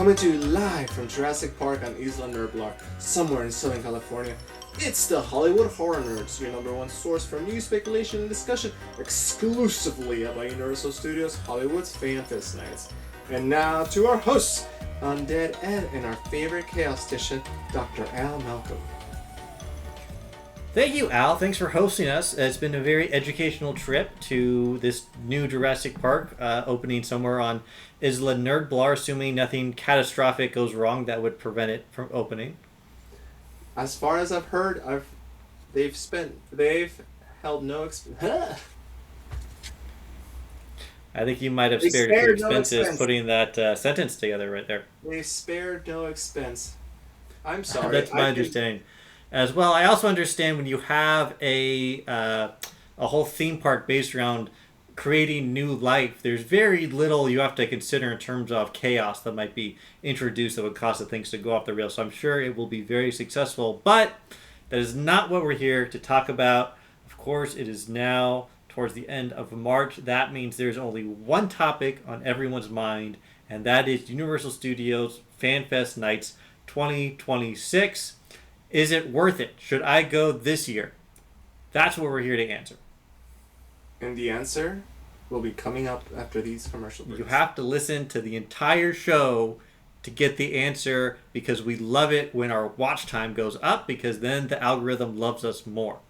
Coming to you live from Jurassic Park on Isla Nublar, somewhere in Southern California. It's the Hollywood Horror Nerds, your number one source for news, speculation, and discussion exclusively about Universal Studios Hollywood's FanFest nights. And now to our hosts, Undead Ed and our favorite chaostician, Dr. Al Malcolm. Thank you, Al. Thanks for hosting us. It's been a very educational trip to this new Jurassic Park opening somewhere on Isla Nublar, assuming nothing catastrophic goes wrong that would prevent it from opening. As far as I've heard, they've held no expense. I think you might have spared a few expenses putting that sentence together right there. They spared no expense. I'm sorry. That's my understanding. As well, I also understand when you have a whole theme park based around creating new life, there's very little you have to consider in terms of chaos that might be introduced that would cause the things to go off the rails. So I'm sure it will be very successful, but that is not what we're here to talk about. Of course, it is now towards the end of March. That means there's only one topic on everyone's mind, and that is Universal Studios FanFest Nights 2026. Is it worth it? Should I go this year? That's what we're here to answer. And the answer will be coming up after these commercial breaks. You have to listen to the entire show to get the answer, because we love it when our watch time goes up, because then the algorithm loves us more.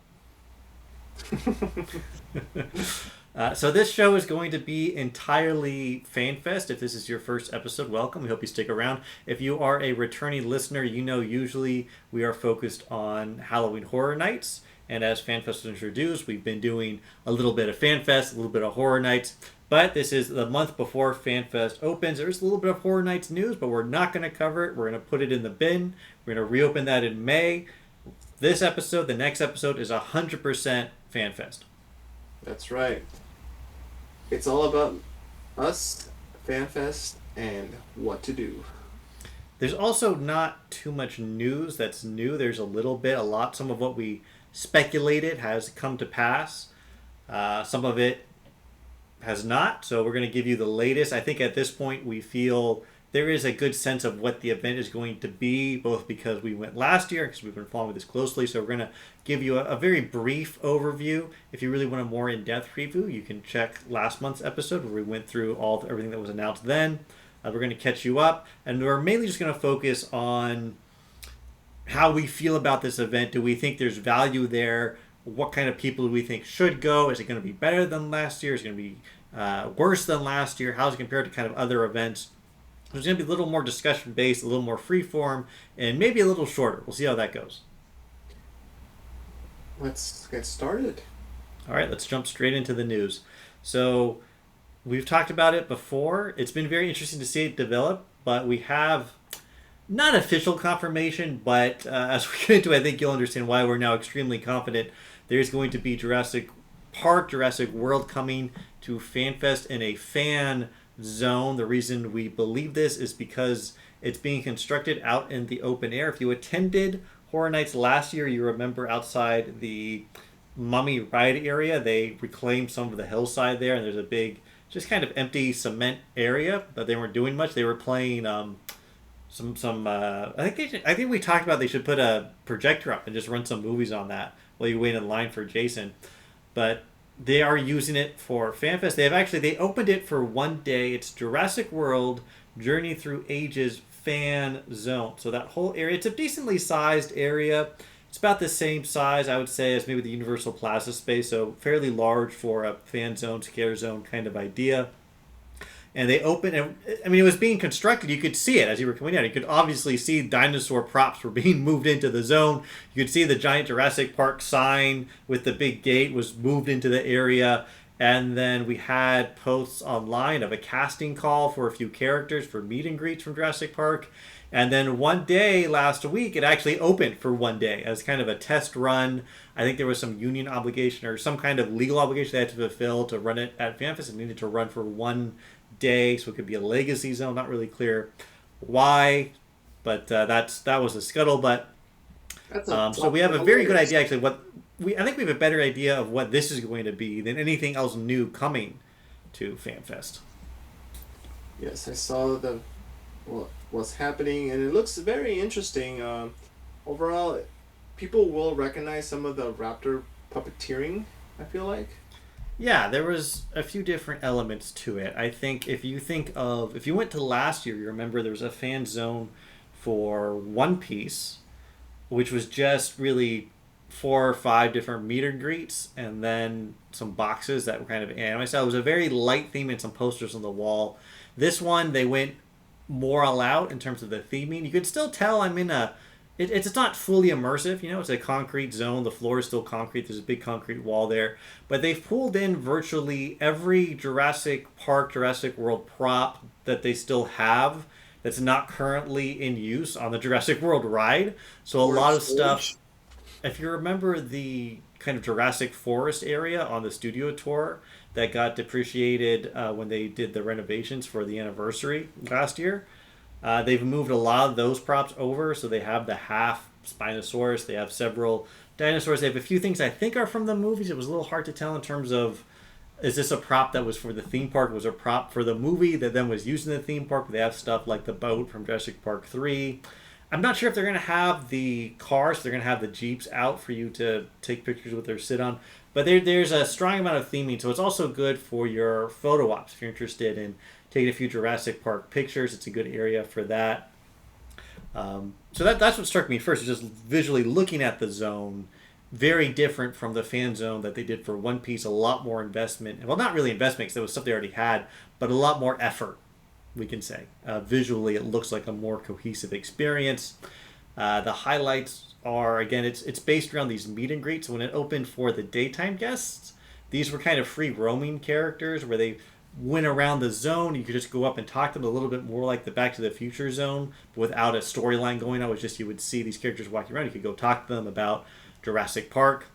So this show is going to be entirely FanFest. If this is your first episode, welcome. We hope you stick around. If you are a returning listener, you know usually we are focused on Halloween Horror Nights. And as FanFest was introduced, we've been doing a little bit of FanFest, a little bit of Horror Nights. But this is the month before FanFest opens. There's a little bit of Horror Nights news, but we're not going to cover it. We're going to put it in the bin. We're going to reopen that in May. This episode, the next episode, is 100% FanFest. That's right. It's all about us, FanFest, and what to do. There's also not too much news that's new. There's a little bit, a lot. Some of what we speculated has come to pass. Some of it has not. So we're going to give you the latest. I think at this point we feel there is a good sense of what the event is going to be, both because we went last year, because we've been following this closely. So we're going to give you a very brief overview. If you really want a more in-depth review, you can check last month's episode where we went through everything that was announced then. We're going to catch you up, and we're mainly just going to focus on how we feel about this event. Do we think there's value there? What kind of people do we think should go? Is it going to be better than last year? Is it going to be worse than last year? How is it compared to kind of other events? There's going to be a little more discussion-based, a little more free-form, and maybe a little shorter. We'll see how that goes. Let's get started. All right, let's jump straight into the news. So we've talked about it before. It's been very interesting to see it develop, but we have not official confirmation, but as we get into it, I think you'll understand why we're now extremely confident there's going to be Jurassic Park, Jurassic World coming to FanFest in a fan zone. The reason we believe this is because it's being constructed out in the open air. If you attended Horror Nights last year, you remember outside the Mummy ride area, they reclaimed some of the hillside there, and there's a big, just kind of empty cement area that they weren't doing much. They were playing I think we talked about they should put a projector up and just run some movies on that while you wait in line for Jason. But they are using it for FanFest. They opened it for one day. It's Jurassic World Journey Through Ages fan zone. So that whole area, it's a decently sized area. It's about the same size, I would say, as maybe the Universal Plaza space. So fairly large for a fan zone, scare zone kind of idea. And they opened, it was being constructed. You could see it as you were coming out. You could obviously see dinosaur props were being moved into the zone. You could see the giant Jurassic Park sign with the big gate was moved into the area. And then we had posts online of a casting call for a few characters for meet and greets from Jurassic Park. And then one day last week, it actually opened for one day as kind of a test run. I think there was some union obligation or some kind of legal obligation they had to fulfill to run it at FanFest. It needed to run for one day, so it could be a legacy zone. Not really clear why, but that was a scuttlebutt. So we have a very good idea, actually. I think we have a better idea of what this is going to be than anything else new coming to FanFest. Yes, I saw what's happening, and it looks very interesting. Overall, people will recognize some of the raptor puppeteering. I feel like. Yeah, there was a few different elements to it. I think if you went to last year, you remember there was a fan zone for One Piece, which was just really 4 or 5 different meet and greets, and then some boxes that were kind of anime style. It was a very light theme and some posters on the wall. This one they went more all out in terms of the theming. You could still tell I'm in a. It's not fully immersive, you know. It's a concrete zone. The floor is still concrete. There's a big concrete wall there, but they've pulled in virtually every Jurassic Park, Jurassic World prop that they still have that's not currently in use on the Jurassic World ride. So a lot of stuff. If you remember the kind of Jurassic Forest area on the studio tour that got depreciated when they did the renovations for the anniversary last year, they've moved a lot of those props over. So they have the half Spinosaurus. They have several dinosaurs. They have a few things I think are from the movies. It was a little hard to tell in terms of, is this a prop that was for the theme park? Was a prop for the movie that then was used in the theme park? They have stuff like the boat from Jurassic Park 3. I'm not sure if they're going to have the cars, they're going to have the Jeeps out for you to take pictures with or sit on. But there's a strong amount of theming, so it's also good for your photo ops. If you're interested in taking a few Jurassic Park pictures, it's a good area for that. So that's what struck me first, is just visually looking at the zone. Very different from the fan zone that they did for One Piece. A lot more investment. Well, not really investment because there was stuff they already had, but a lot more effort, we can say. Visually, it looks like a more cohesive experience. The highlights are, again, it's based around these meet and greets. When it opened for the daytime guests, these were kind of free roaming characters where they went around the zone. You could just go up and talk to them, a little bit more like the Back to the Future zone, but without a storyline going on. It was just you would see these characters walking around. You could go talk to them about Jurassic Park.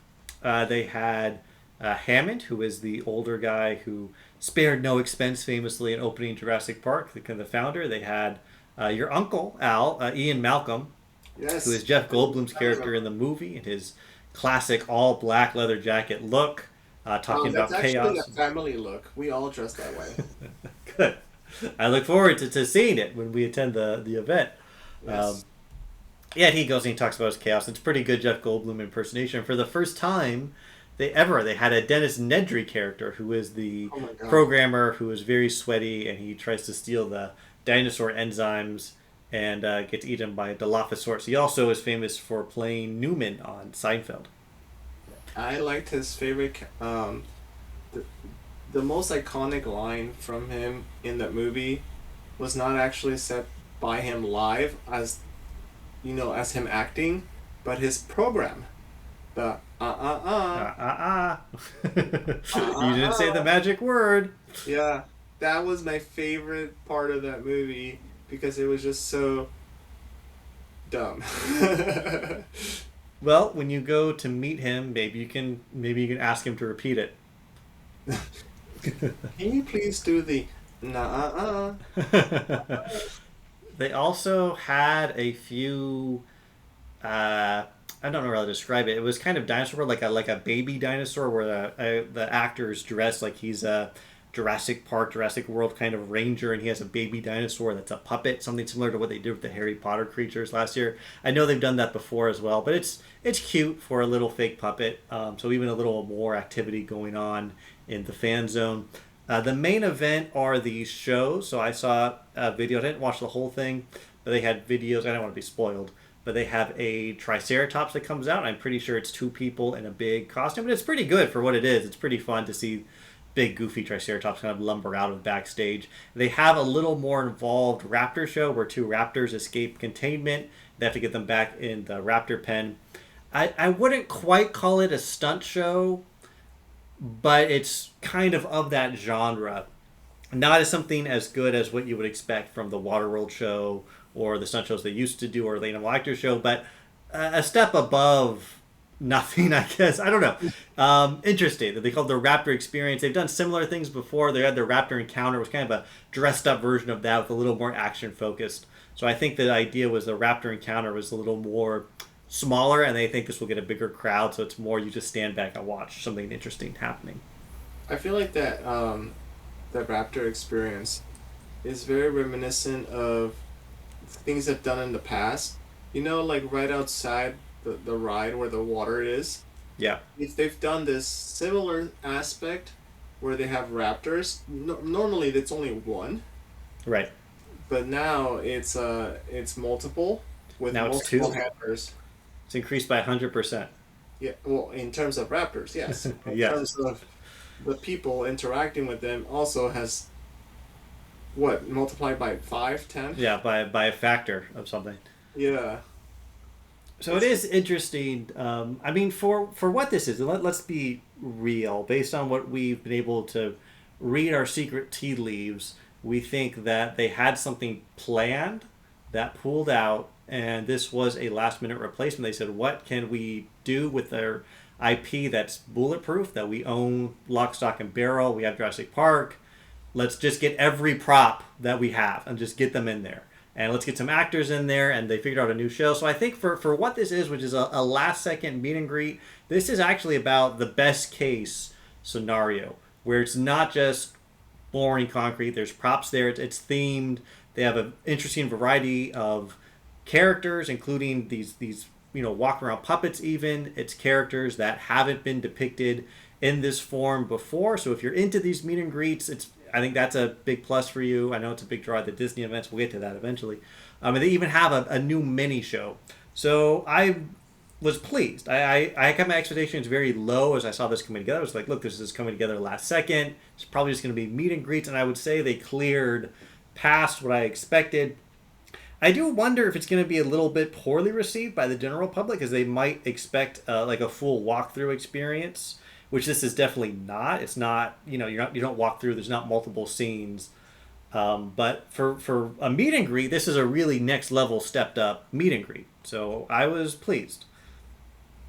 They had Hammond, who is the older guy who spared no expense famously in opening Jurassic Park, the founder. They had your uncle, Al, Ian Malcolm, Yes. who is Jeff Goldblum's character in the movie, in his classic all black leather jacket look, talking about That's chaos. actually a family look. We all dress that way. Good. I look forward to seeing it when we attend the event. Yes. Yeah, he goes and he talks about his chaos. It's pretty good Jeff Goldblum impersonation. For the first time they had a Dennis Nedry character who is the programmer who is very sweaty, and he tries to steal the dinosaur enzymes and gets eaten by a Dilophosaurus. He also is famous for playing Newman on Seinfeld. I liked his favorite. The most iconic line from him in that movie was not actually said by him live, as him acting, but his program. The You didn't say the magic word. Yeah, that was my favorite part of that movie because it was just so dumb. Well, when you go to meet him, maybe you can ask him to repeat it. Can you please do the nah? They also had a few. I don't know how to describe it. It was kind of dinosaur, like a baby dinosaur, where the actor is dressed like he's a Jurassic Park, Jurassic World kind of ranger, and he has a baby dinosaur that's a puppet, something similar to what they did with the Harry Potter creatures last year. I know they've done that before as well, but it's cute for a little fake puppet. So even a little more activity going on in the fan zone. The main event are these shows. So I saw a video. I didn't watch the whole thing, but they had videos. I don't want to be spoiled. But they have a Triceratops that comes out. I'm pretty sure it's 2 people in a big costume, but it's pretty good for what it is. It's pretty fun to see big goofy Triceratops kind of lumber out of backstage. They have a little more involved raptor show where 2 raptors escape containment. They have to get them back in the raptor pen. I wouldn't quite call it a stunt show, but it's kind of that genre. Not as something as good as what you would expect from the Waterworld show or the stunt shows they used to do, or the Animal Actor show, but a step above nothing, I guess. I don't know. Interesting that they called the Raptor Experience. They've done similar things before. They had their Raptor Encounter, it was kind of a dressed up version of that with a little more action focused. So I think the idea was the Raptor Encounter was a little more smaller, and they think this will get a bigger crowd, so it's more you just stand back and watch something interesting happening. I feel like that the Raptor Experience is very reminiscent of things they've done in the past. You know, like right outside the ride where the water is. Yeah. If they've done this similar aspect where they have raptors, normally it's only one, Right. but now it's multiple with Now it's multiple two. handlers. It's increased by 100%. Yeah, well, in terms of raptors, yes. In Yes. terms of the people interacting with them, also has what multiplied by 5, 10? Yeah, by a factor of something. Yeah. So it is interesting. I mean, for what this is, and let's be real. Based on what we've been able to read our secret tea leaves, we think that they had something planned that pulled out, and this was a last minute replacement. They said, what can we do with their IP that's bulletproof, that we own lock, stock, and barrel? We have Jurassic Park. Let's just get every prop that we have and just get them in there. And let's get some actors in there, and they figured out a new show. So I think for what this is, which is a last second meet and greet, this is actually about the best case scenario, where it's not just boring concrete. There's props there. It's themed. They have an interesting variety of characters, including these walk around puppets. Even it's characters that haven't been depicted in this form before. So if you're into these meet and greets, I think that's a big plus for you. I know it's a big draw at the Disney events. We'll get to that eventually. And they even have a new mini show. So I was pleased. I kept my expectations very low as I saw this coming together. I was like, look, this is coming together last second. It's probably just going to be meet and greets. And I would say they cleared past what I expected. I do wonder if it's going to be a little bit poorly received by the general public, as they might expect like a full walkthrough experience, which this is definitely not. It's not, you don't walk through. There's not multiple scenes. But for a meet and greet, this is a really next level stepped up meet and greet. So I was pleased.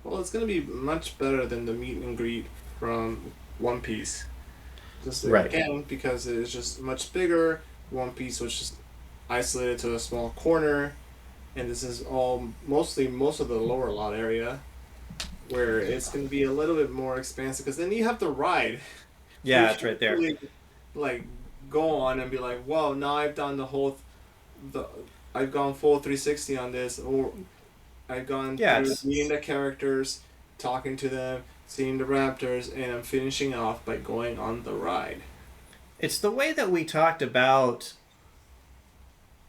Well, it's gonna be much better than the meet and greet from One Piece. Just Right. again, because it's just much bigger. One Piece was just isolated to a small corner, and this is all most of the lower lot area, where it's going to be a little bit more expansive. Because then you have the ride. Yeah, You it's right should there. really, like, go on and be like, "Whoa! Now I've done I've gone full 360 on this," or I've gone Yeah, through it's meeting the characters, talking to them, seeing the raptors, and I'm finishing off by going on the ride. it's the way that we talked about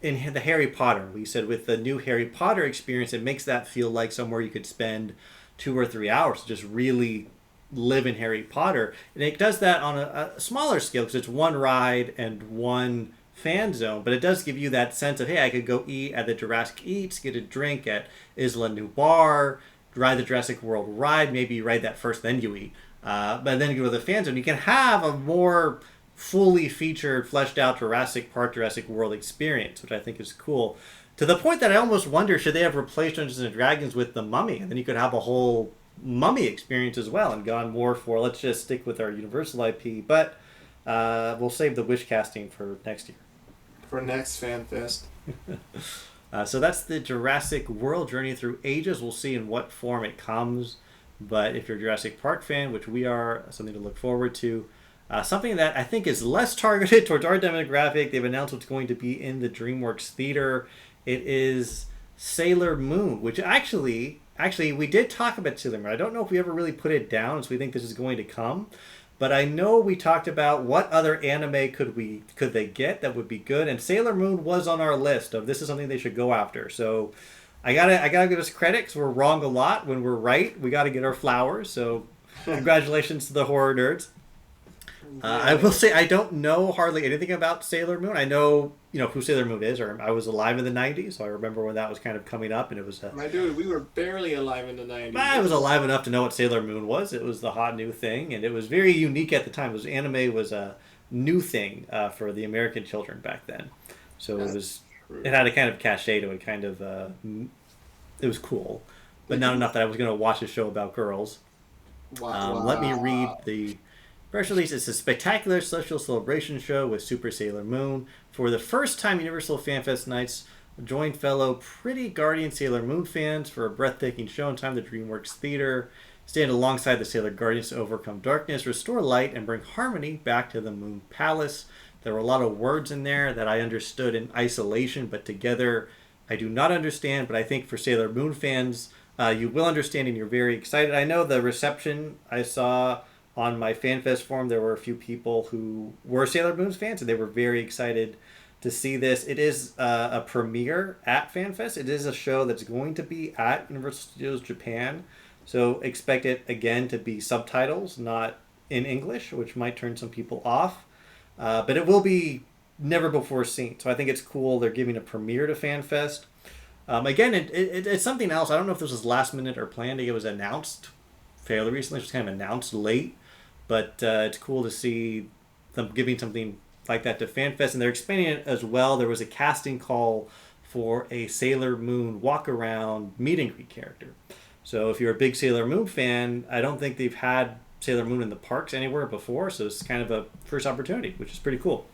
in the Harry Potter. We said with the new Harry Potter experience, it makes that feel like somewhere you could spend 2 or 3 hours to just really live in Harry Potter. And it does that on a smaller scale because it's one ride and one fan zone, but it does give you that sense of, hey, I could go eat at the Jurassic Eats, get a drink at Isla Nublar, ride the Jurassic World ride, maybe you ride that first, then you eat. But then you go to the fan zone. You can have a more fully featured, fleshed out Jurassic Park, Jurassic World experience, which I think is cool. To the point that I almost wonder, should they have replaced Dungeons and Dragons with the Mummy? And then you could have a whole Mummy experience as well and gone more for, let's just stick with our Universal IP. But we'll save the wish casting for next year. For next Fan Fest. So that's the Jurassic World Journey Through Ages. We'll see in what form it comes. But if you're a Jurassic Park fan, which we are, something to look forward to. Something that I think is less targeted towards our demographic. They've announced what's going to be in the DreamWorks theater. It is Sailor Moon, which actually we did talk about Sailor Moon. I don't know if we ever really put it down, so we think this is going to come. But I know we talked about what other anime could they get that would be good, and Sailor Moon was on our list of this is something they should go after. So I gotta give us credit because we're wrong a lot. When we're right, we gotta get our flowers. So congratulations to the horror nerds. I will say I don't know hardly anything about Sailor Moon. I know who Sailor Moon is, or I was alive in the '90s, so I remember when that was kind of coming up, and it was. My dude, we were barely alive in the '90s. I was alive enough to know what Sailor Moon was. It was the hot new thing, and it was very unique at the time. Anime was a new thing for the American children back then, so it had a kind of cachet to it. Kind of, it was cool, but not enough that I was going to watch a show about girls. Wow. Let me read the press release. It's a spectacular social celebration show with Super Sailor Moon. For the first time, Universal Fan Fest Nights join fellow Pretty Guardian Sailor Moon fans for a breathtaking show in time. The DreamWorks Theater stand alongside the Sailor Guardians to overcome darkness, restore light, and bring harmony back to the Moon Palace. There were a lot of words in there that I understood in isolation, but together I do not understand, but I think for Sailor Moon fans, you will understand and you're very excited. I know the reception I saw on my FanFest forum, there were a few people who were Sailor Moon fans and they were very excited to see this. It is a premiere at FanFest. It is a show that's going to be at Universal Studios Japan. So expect it again to be subtitles, not in English, which might turn some people off. But it will be never before seen. So I think it's cool. They're giving a premiere to FanFest. Again, it's something else. I don't know if this was last minute or planned. It was announced fairly recently. It was kind of announced late. But it's cool to see them giving something like that to FanFest. And they're expanding it as well. There was a casting call for a Sailor Moon walk-around meet and greet character. So if you're a big Sailor Moon fan, I don't think they've had Sailor Moon in the parks anywhere before. So it's kind of a first opportunity, which is pretty cool.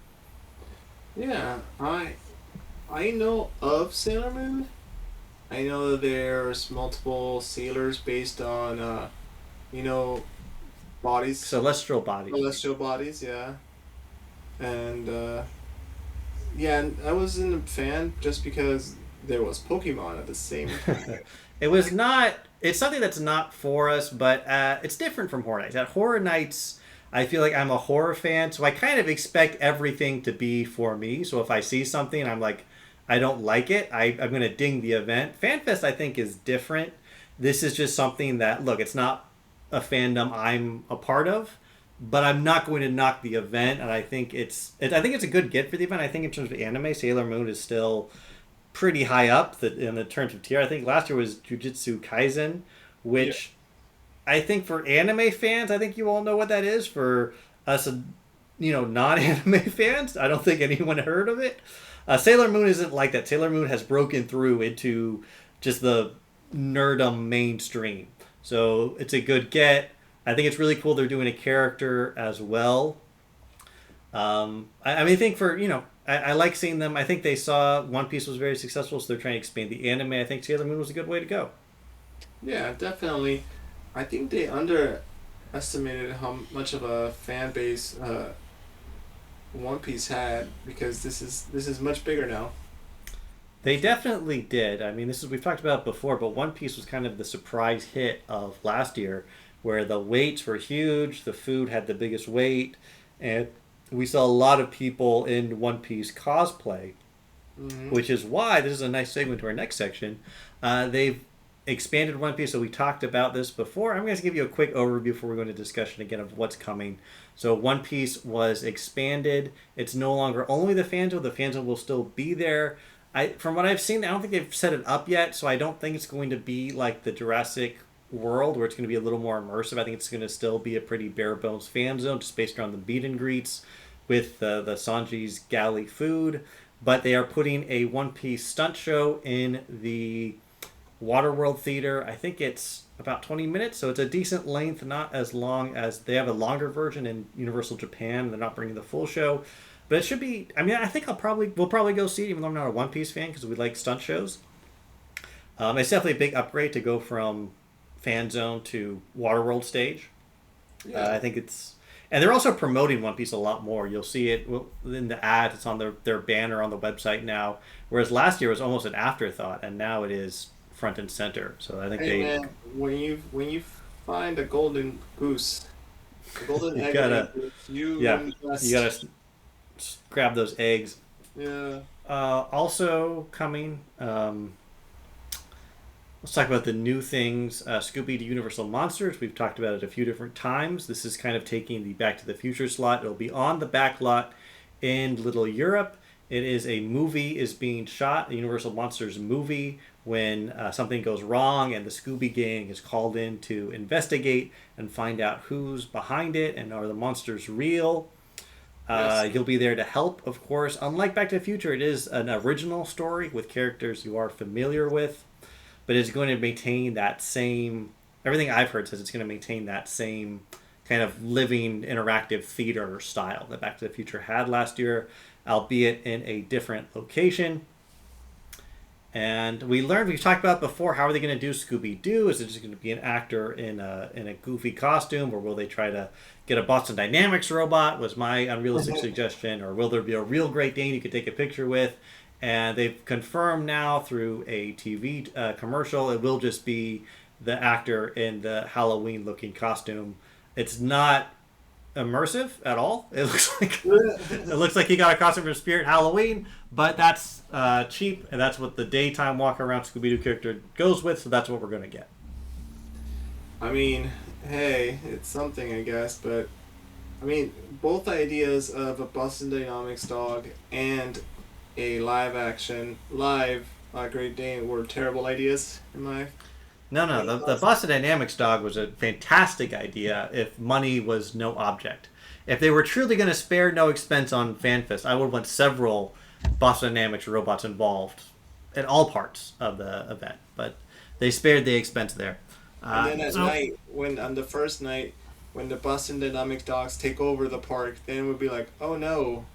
Yeah, I know of Sailor Moon. I know that there's multiple sailors based on, bodies. Celestial bodies. Celestial bodies, yeah. And, yeah, and I wasn't a fan just because there was Pokemon at the same time. It's something that's not for us, but it's different from Horror Nights. At Horror Nights, I feel like I'm a horror fan, so I kind of expect everything to be for me. So if I see something, I'm like, I don't like it, I'm going to ding the event. FanFest, I think, is different. This is just something that, look, it's not a fandom I'm a part of, but I'm not going to knock the event, and I think it's a good get for the event. I think in terms of anime, Sailor Moon is still pretty high up in the terms of tier. I think last year was Jujutsu Kaisen, which I think for anime fans, I think you all know what that is. For us, non-anime fans, I don't think anyone heard of it. Sailor Moon isn't like that. Sailor Moon has broken through into just the nerdum mainstream. So it's a good get. I think it's really cool they're doing a character as well. I think for, I like seeing them. I think they saw One Piece was very successful, so they're trying to expand the anime. I think Sailor Moon was a good way to go. Yeah, definitely. I think they underestimated how much of a fan base One Piece had, because this is much bigger now. They definitely did. I mean, we've talked about it before, but One Piece was kind of the surprise hit of last year, where the weights were huge, the food had the biggest weight, and we saw a lot of people in One Piece cosplay, which is why this is a nice segue to our next section. They've expanded One Piece, so we talked about this before. I'm going to give you a quick overview before we go into discussion again of what's coming. So One Piece was expanded. It's no longer only the fanzone. The fanzone will still be there. From what I've seen, I don't think they've set it up yet, so I don't think it's going to be like the Jurassic World, where it's going to be a little more immersive. I think it's going to still be a pretty bare bones fan zone, just based around the meet and greets with the Sanji's galley food. But they are putting a One Piece stunt show in the Waterworld Theater. I think it's about 20 minutes, so it's a decent length, not as long as they have a longer version in Universal Japan. They're not bringing the full show, but it should be. I mean, I think we'll probably go see it, even though I'm not a One Piece fan, because we like stunt shows. It's definitely a big upgrade to go from fan zone to Waterworld stage. Yeah. I think it's, and they're also promoting One Piece a lot more. You'll see it in the ad. It's on their banner on the website now, whereas last year it was almost an afterthought, and now it is front and center. So I think man, when you find a golden goose, a golden egg, you gotta grab those eggs. Yeah. Also coming, let's talk about the new things. Scooby to Universal Monsters. We've talked about it a few different times. This is kind of taking the Back to the Future slot. It'll be on the back lot in Little Europe. It is a movie is being shot, the Universal Monsters movie, when something goes wrong and the Scooby Gang is called in to investigate and find out who's behind it and are the monsters real. Yes. You'll be there to help, of course. Unlike Back to the Future, it is an original story with characters you are familiar with, but it's going to maintain that same, everything I've heard says it's going to maintain that same kind of living interactive theater style that Back to the Future had last year, albeit in a different location. And we've talked about before, how are they going to do Scooby-Doo? Is it just going to be an actor in a goofy costume, or will they try to get a Boston Dynamics robot, was my unrealistic suggestion, or will there be a real Great Dane you could take a picture with? And they've confirmed now through a TV commercial it will just be the actor in the Halloween looking costume. It's not immersive at all. It looks like he got a costume from Spirit Halloween, but that's cheap, and that's what the daytime walk around Scooby-Doo character goes with, so that's what we're gonna get. I mean, hey, it's something, I guess, but I mean, both ideas of a Boston Dynamics dog and a live Great Dane were terrible ideas in my. No. The Boston Dynamics dog was a fantastic idea if money was no object. If they were truly going to spare no expense on FanFest, I would want several Boston Dynamics robots involved in all parts of the event. But they spared the expense there. And then at night, on the first night, when the Boston Dynamics dogs take over the park, then it would be like, oh no,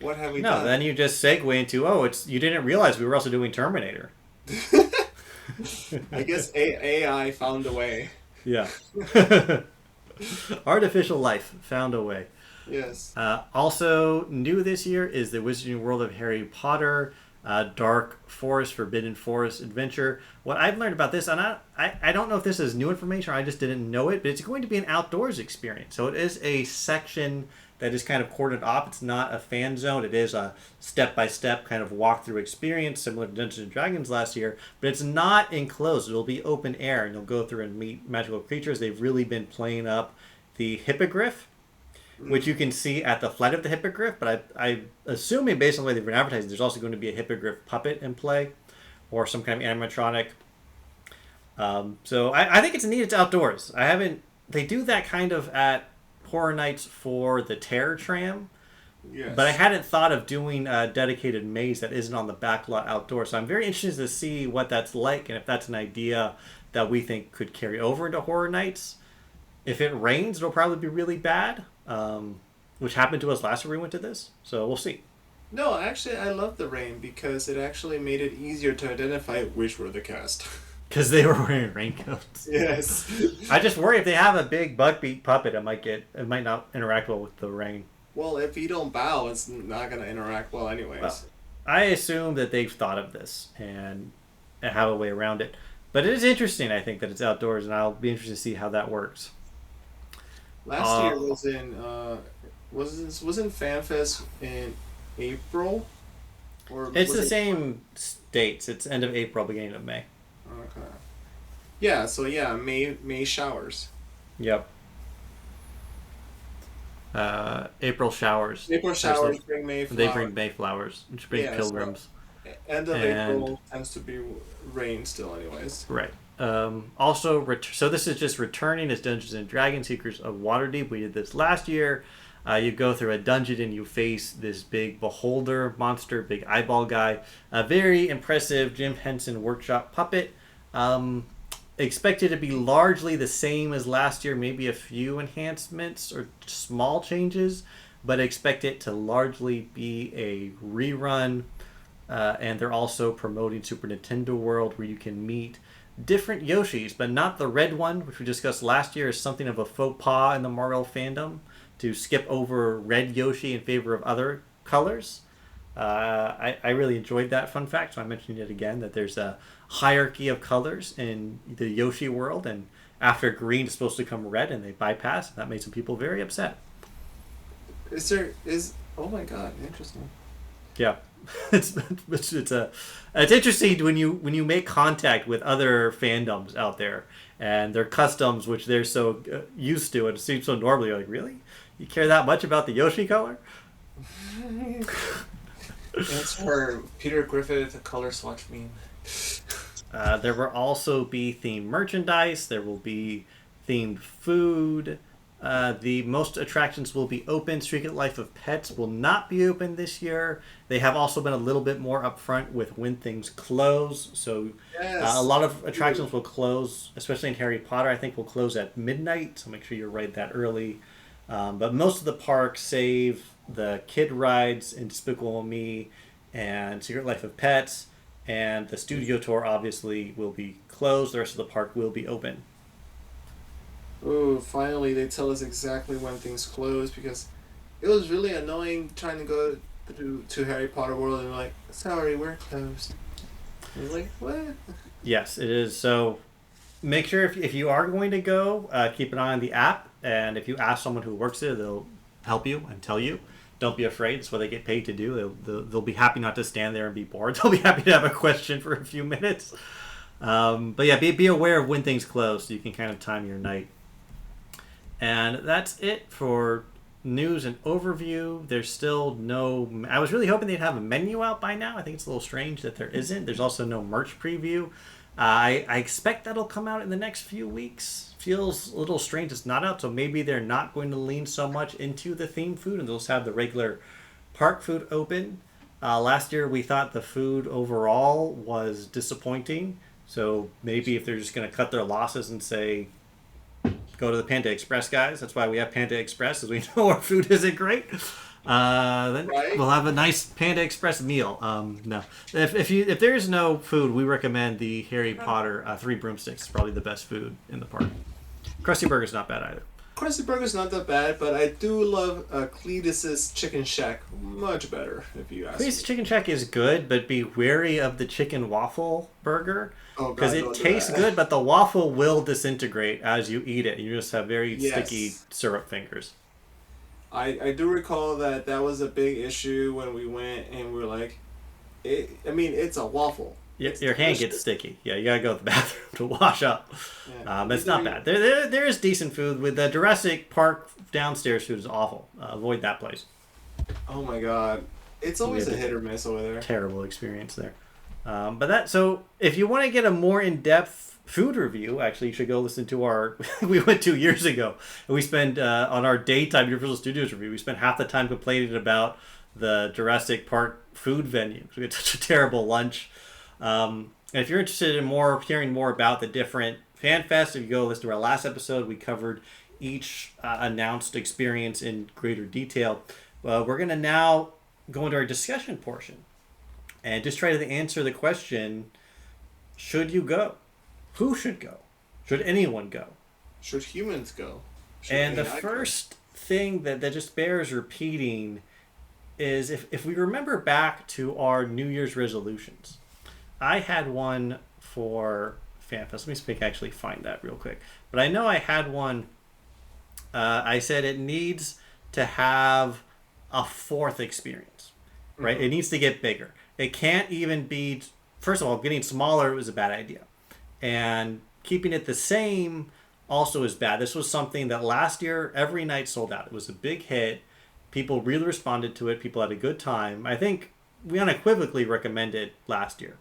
what have we done? No, then you just segue into, you didn't realize we were also doing Terminator. I guess AI found a way. Yeah. Artificial life found a way. Yes. Also new this year is the Wizarding World of Harry Potter Dark Forest, Forbidden Forest Adventure. What I've learned about this, and I don't know if this is new information or I just didn't know it, but it's going to be an outdoors experience. So it is a section that is kind of cordoned off. It's not a fan zone. It is a step-by-step kind of walkthrough experience, similar to Dungeons & Dragons last year, but it's not enclosed. It'll be open air, and you'll go through and meet magical creatures. They've really been playing up the hippogriff, which you can see at the flight of the hippogriff, but I'm assuming based on the way they've been advertising, there's also going to be a hippogriff puppet in play, or some kind of animatronic. So I think it's neat. It's outdoors. They do that kind of at Horror Nights for the Terror Tram, yes. But I hadn't thought of doing a dedicated maze that isn't on the back lot outdoors. So I'm very interested to see what that's like, and if that's an idea that we think could carry over into Horror Nights. If it rains, it'll probably be really bad, which happened to us last year we went to this. So we'll see. No, actually, I love the rain because it actually made it easier to identify which were the cast. Because they were wearing raincoats. Yes. I just worry if they have a big Buckbeak puppet, it might not interact well with the rain. Well, if you don't bow, it's not going to interact well anyways. Well, I assume that they've thought of this and have a way around it. But it is interesting, I think, that it's outdoors, and I'll be interested to see how that works. Last year was in wasn't FanFest in April, or it's the same dates. It's end of April, beginning of May. Okay. Yeah. So yeah, May showers. Yep. April showers. April showers bring May flowers. They bring May flowers, which bring pilgrims. So end of April tends to be rain still, anyways. Right. Also, so this is just returning as Dungeons and Dragons Seekers of Waterdeep. We did this last year. You go through a dungeon and you face this big beholder monster, big eyeball guy. A very impressive Jim Henson Workshop puppet. Expected to be largely the same as last year, maybe a few enhancements or small changes, but expect it to largely be a rerun. And they're also promoting Super Nintendo World, where you can meet different Yoshis, but not the red one, which we discussed last year, is something of a faux pas in the Marvel fandom to skip over red Yoshi in favor of other colors. I really enjoyed that fun fact, so I'm mentioning it again, that there's a hierarchy of colors in the Yoshi world, and after green is supposed to come red, and they bypass, and that made some people very upset. Oh my god, interesting. Yeah. It's interesting when you make contact with other fandoms out there and their customs, which they're so used to, and it seems so normal. You're like, really? You care that much about the Yoshi color? It's for Peter Griffith, a color swatch meme. There will also be themed merchandise. There will be themed food. The most attractions will be open. Secret Life of Pets will not be open this year. They have also been a little bit more upfront with when things close. So yes. A lot of attractions will close, especially in Harry Potter, I think will close at midnight. So make sure you're right that early. But most of the parks, save the kid rides in Despicable Me and Secret Life of Pets, and the studio tour obviously will be closed. The rest of the park will be open. Oh, finally they tell us exactly when things close, because it was really annoying trying to go to Harry Potter World and they're like, sorry, we're closed. I was like, what? Yes, it is. So make sure if you are going to go, keep an eye on the app. And if you ask someone who works there, they'll help you and tell you. Don't be afraid. It's what they get paid to do. They'll be happy not to stand there and be bored. They'll be happy to have a question for a few minutes. But yeah, be aware of when things close so you can kind of time your night. And that's it for news and overview. There's still no... I was really hoping they'd have a menu out by now. I think it's a little strange that there isn't. There's also no merch preview. I expect that'll come out in the next few weeks. Feels a little strange it's not out, so maybe they're not going to lean so much into the theme food and they'll just have the regular park food open. Last year we thought the food overall was disappointing, so maybe if they're just going to cut their losses and say, go to the Panda Express, guys. That's why we have Panda Express, as we know our food isn't great. Then Right? we'll have a nice Panda Express meal. No, if there is no food, we recommend the Harry Potter Three Broomsticks. It's probably the best food in the park. Krusty Burger's not bad either. Krusty Burger's not that bad, but I do love Cletus's Chicken Shack much better, if you ask Please, me. Chicken Shack is good, but be wary of the chicken waffle burger Oh, because God, it don't do tastes that. good, but the waffle will disintegrate as you eat it. You just have very Yes. sticky syrup fingers. I do recall that was a big issue when we went and we were like, it's a waffle. It's Your hand delicious. gets sticky. Yeah, you gotta go to the bathroom to wash up. Yeah. It's not bad. There is decent food. With the Jurassic Park downstairs food is awful. Avoid that place. Oh my God. It's always a Yeah. hit or miss over there. Terrible experience there. So if you want to get a more in-depth food review, actually you should go listen to our we went 2 years ago and we spent on our daytime Universal Studios review, we spent half the time complaining about the Jurassic Park food venue. We had such a terrible lunch. And if you're interested in hearing more about the different fan fests, if you go listen to our last episode, we covered each announced experience in greater detail. We're going to now go into our discussion portion and just try to answer the question, should you go? Who should go? Should anyone go? Should humans go? Should And the AI go? first thing that just bears repeating is if we remember back to our New Year's resolutions. I had one for FanFest. Let me see if I can actually find that real quick. But I know I had one. I said it needs to have a fourth experience, right? It needs to get bigger. It can't even be, first of all, getting smaller was a bad idea. And keeping it the same also is bad. This was something that last year, every night sold out. It was a big hit. People really responded to it. People had a good time. I think we unequivocally recommended it last year.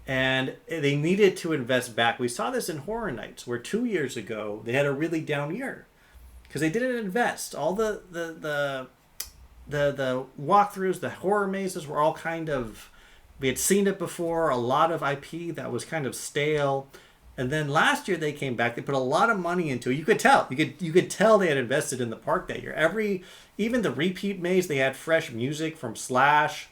And they needed to invest back. We saw this in Horror Nights, where 2 years ago they had a really down year because they didn't invest. All the walkthroughs, the horror mazes were all kind of, we had seen it before. A lot of IP that was kind of stale. And then last year they came back. They put a lot of money into it. You could tell. You could tell they had invested in the park that year. Even the repeat maze, they had fresh music from Slash.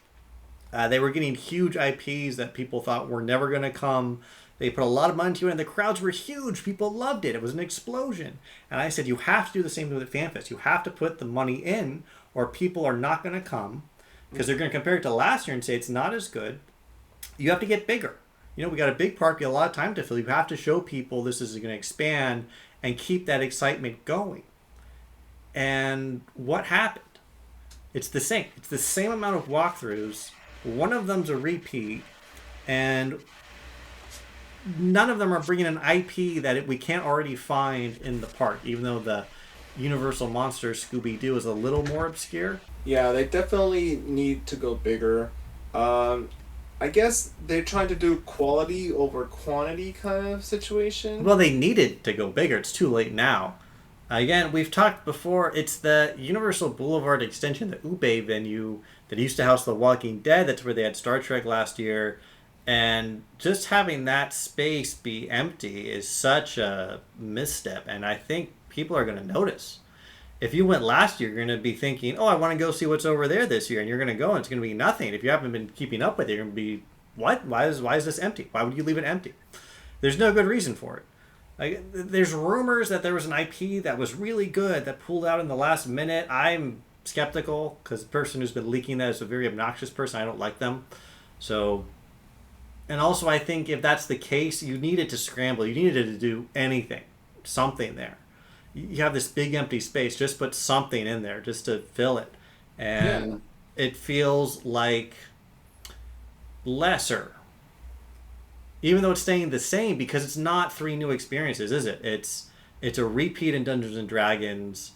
They were getting huge IPs that people thought were never going to come. They put a lot of money into it, and the crowds were huge. People loved it. It was an explosion. And I said, you have to do the same thing with FanFest. You have to put the money in, or people are not going to come, because they're going to compare it to last year and say it's not as good. You have to get bigger. We got a big park, we got a lot of time to fill. You have to show people this is going to expand and keep that excitement going. And what happened? It's the same. It's the same amount of walkthroughs. One of them's a repeat, and none of them are bringing an IP that we can't already find in the park, even though the Universal Monsters Scooby-Doo is a little more obscure. Yeah, they definitely need to go bigger. I guess they're trying to do quality over quantity kind of situation. Well, they needed to go bigger. It's too late now. Again, we've talked before, it's the Universal Boulevard extension, the Ube venue that used to house The Walking Dead. That's where they had Star Trek last year. And just having that space be empty is such a misstep. And I think people are going to notice. If you went last year, you're going to be thinking, oh, I want to go see what's over there this year. And you're going to go and it's going to be nothing. If you haven't been keeping up with it, you're going to be, what? Why is this empty? Why would you leave it empty? There's no good reason for it. There's rumors that there was an IP that was really good that pulled out in the last minute. I'm skeptical because the person who's been leaking that is a very obnoxious person. I don't like them. So, and also I think if that's the case, you needed to scramble. You needed to do anything, something there. You have this big empty space. Just put something in there just to fill it, and it feels like lesser. Even though it's staying the same because it's not 3 new experiences, is it? It's a repeat in Dungeons and Dragons.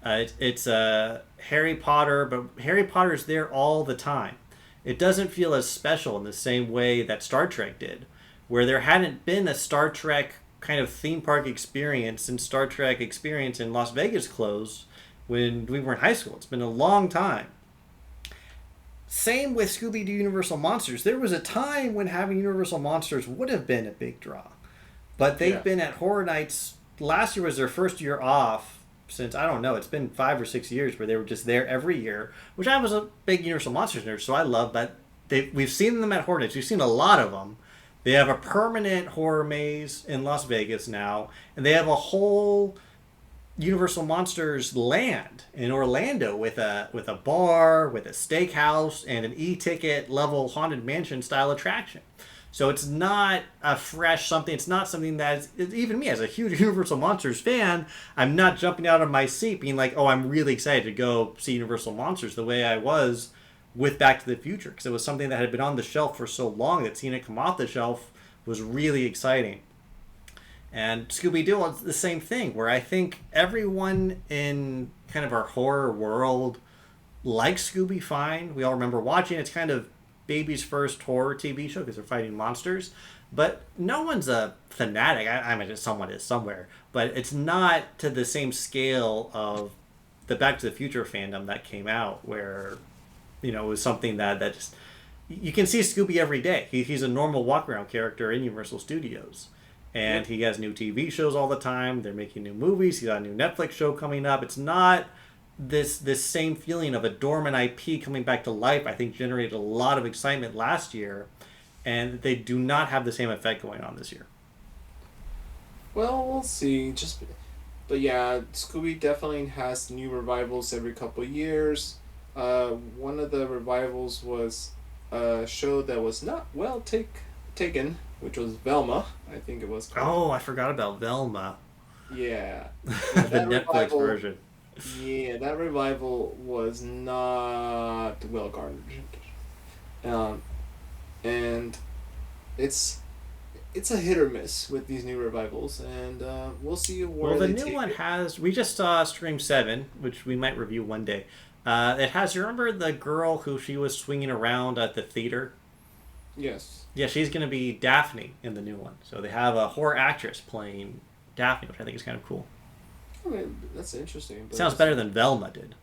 It's a Harry Potter, but Harry Potter's there all the time. It doesn't feel as special in the same way that Star Trek did, where there hadn't been a Star Trek kind of theme park experience since Star Trek experience in Las Vegas closed when we were in high school. It's been a long time. Same with Scooby-Doo Universal Monsters. There was a time when having Universal Monsters would have been a big draw. But they've been at Horror Nights. Last year was their first year off since, I don't know, it's been 5 or 6 years where they were just there every year, which I was a big Universal Monsters nerd, so I love that. We've seen them at Horror Nights. We've seen a lot of them. They have a permanent horror maze in Las Vegas now, and they have a whole Universal Monsters land in Orlando with a bar, with a steakhouse, and an e-ticket level haunted mansion style attraction. So it's not a fresh something. It's not something that is, even me as a huge Universal Monsters fan, I'm not jumping out of my seat being like, oh, I'm really excited to go see Universal Monsters the way I was with Back to the Future, because it was something that had been on the shelf for so long that seeing it come off the shelf was really exciting. And Scooby-Doo is the same thing, where I think everyone in kind of our horror world likes Scooby fine. We all remember watching it. It's kind of baby's first horror TV show because they're fighting monsters. But no one's a fanatic. I mean, someone is somewhere. But it's not to the same scale of the Back to the Future fandom that came out, where, you know, it was something that just... You can see Scooby every day. He's a normal walk-around character in Universal Studios. And he has new TV shows all the time. They're making new movies. He's got a new Netflix show coming up. It's not this same feeling of a dormant IP coming back to life. I think generated a lot of excitement last year. And they do not have the same effect going on this year. Well, we'll see. But yeah, Scooby definitely has new revivals every couple of years. One of the revivals was a show that was not well taken, which was Velma, I think it was called. Oh, I forgot about Velma. Yeah. The Netflix version. Yeah, that revival was not well garnered. And it's a hit or miss with these new revivals, and we'll see where Well, the they new take one it. has... We just saw Scream 7, which we might review one day. It has... You remember the girl who she was swinging around at the theater? Yes. Yeah, she's going to be Daphne in the new one. So they have a horror actress playing Daphne, which I think is kind of cool. I mean, that's interesting. Sounds better than Velma did.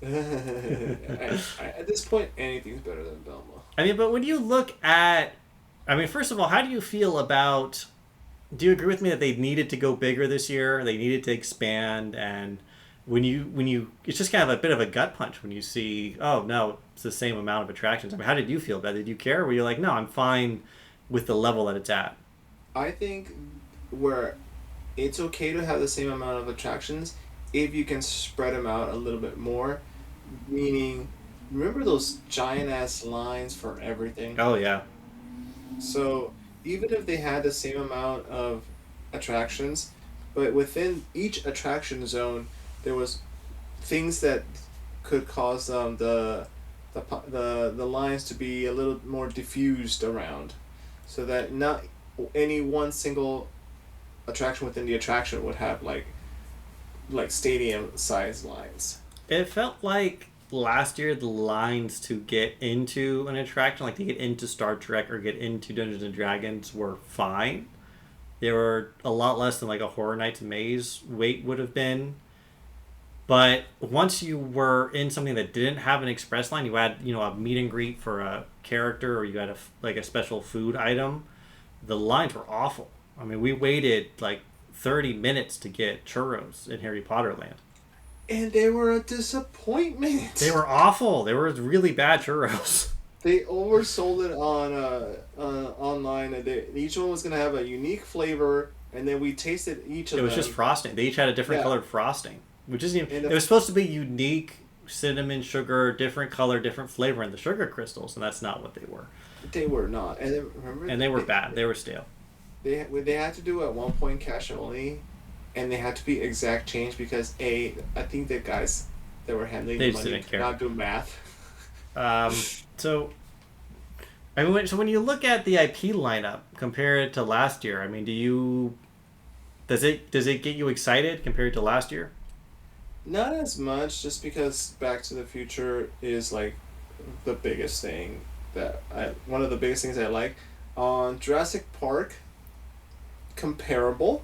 At this point, anything's better than Velma. I mean, but when you look at... I mean, first of all, how do you feel about... Do you agree with me that they needed to go bigger this year? They needed to expand, and when you... It's just kind of a bit of a gut punch when you see, oh, no, it's the same amount of attractions. I mean, how did you feel about it? Did you care? Or were you like, no, I'm fine with the level that it's at? I think where it's okay to have the same amount of attractions if you can spread them out a little bit more. Meaning, remember those giant ass lines for everything? Oh, yeah. So even if they had the same amount of attractions, but within each attraction zone, there was things that could cause the lines to be a little more diffused around, so that not any one single attraction within the attraction would have like stadium size lines. It felt like last year the lines to get into an attraction, like to get into Star Trek or get into Dungeons and Dragons, were fine. They were a lot less than like a Horror Nights maze wait would have been. But once you were in something that didn't have an express line, you had, a meet and greet for a character, or you had a special food item, the lines were awful. I mean, we waited like 30 minutes to get churros in Harry Potter Land. And they were a disappointment. They were awful. They were really bad churros. They oversold it on online, and each one was gonna have a unique flavor, and then we tasted each of them. It was just frosting. They each had a different colored frosting, which isn't even, And it was supposed to be unique cinnamon sugar, different color, different flavor in the sugar crystals, and that's not what they were. They were not, and then, remember, And they were bad. They were stale. they had to do at one point cash only, and they had to be exact change because I think the guys that were handling They the just money didn't could care. not do math. So, I mean, so when you look at the IP lineup, compare it to last year. I mean, does it get you excited compared to last year? Not as much, just because Back to the Future is like the biggest thing one of the biggest things I like. On Jurassic Park, comparable.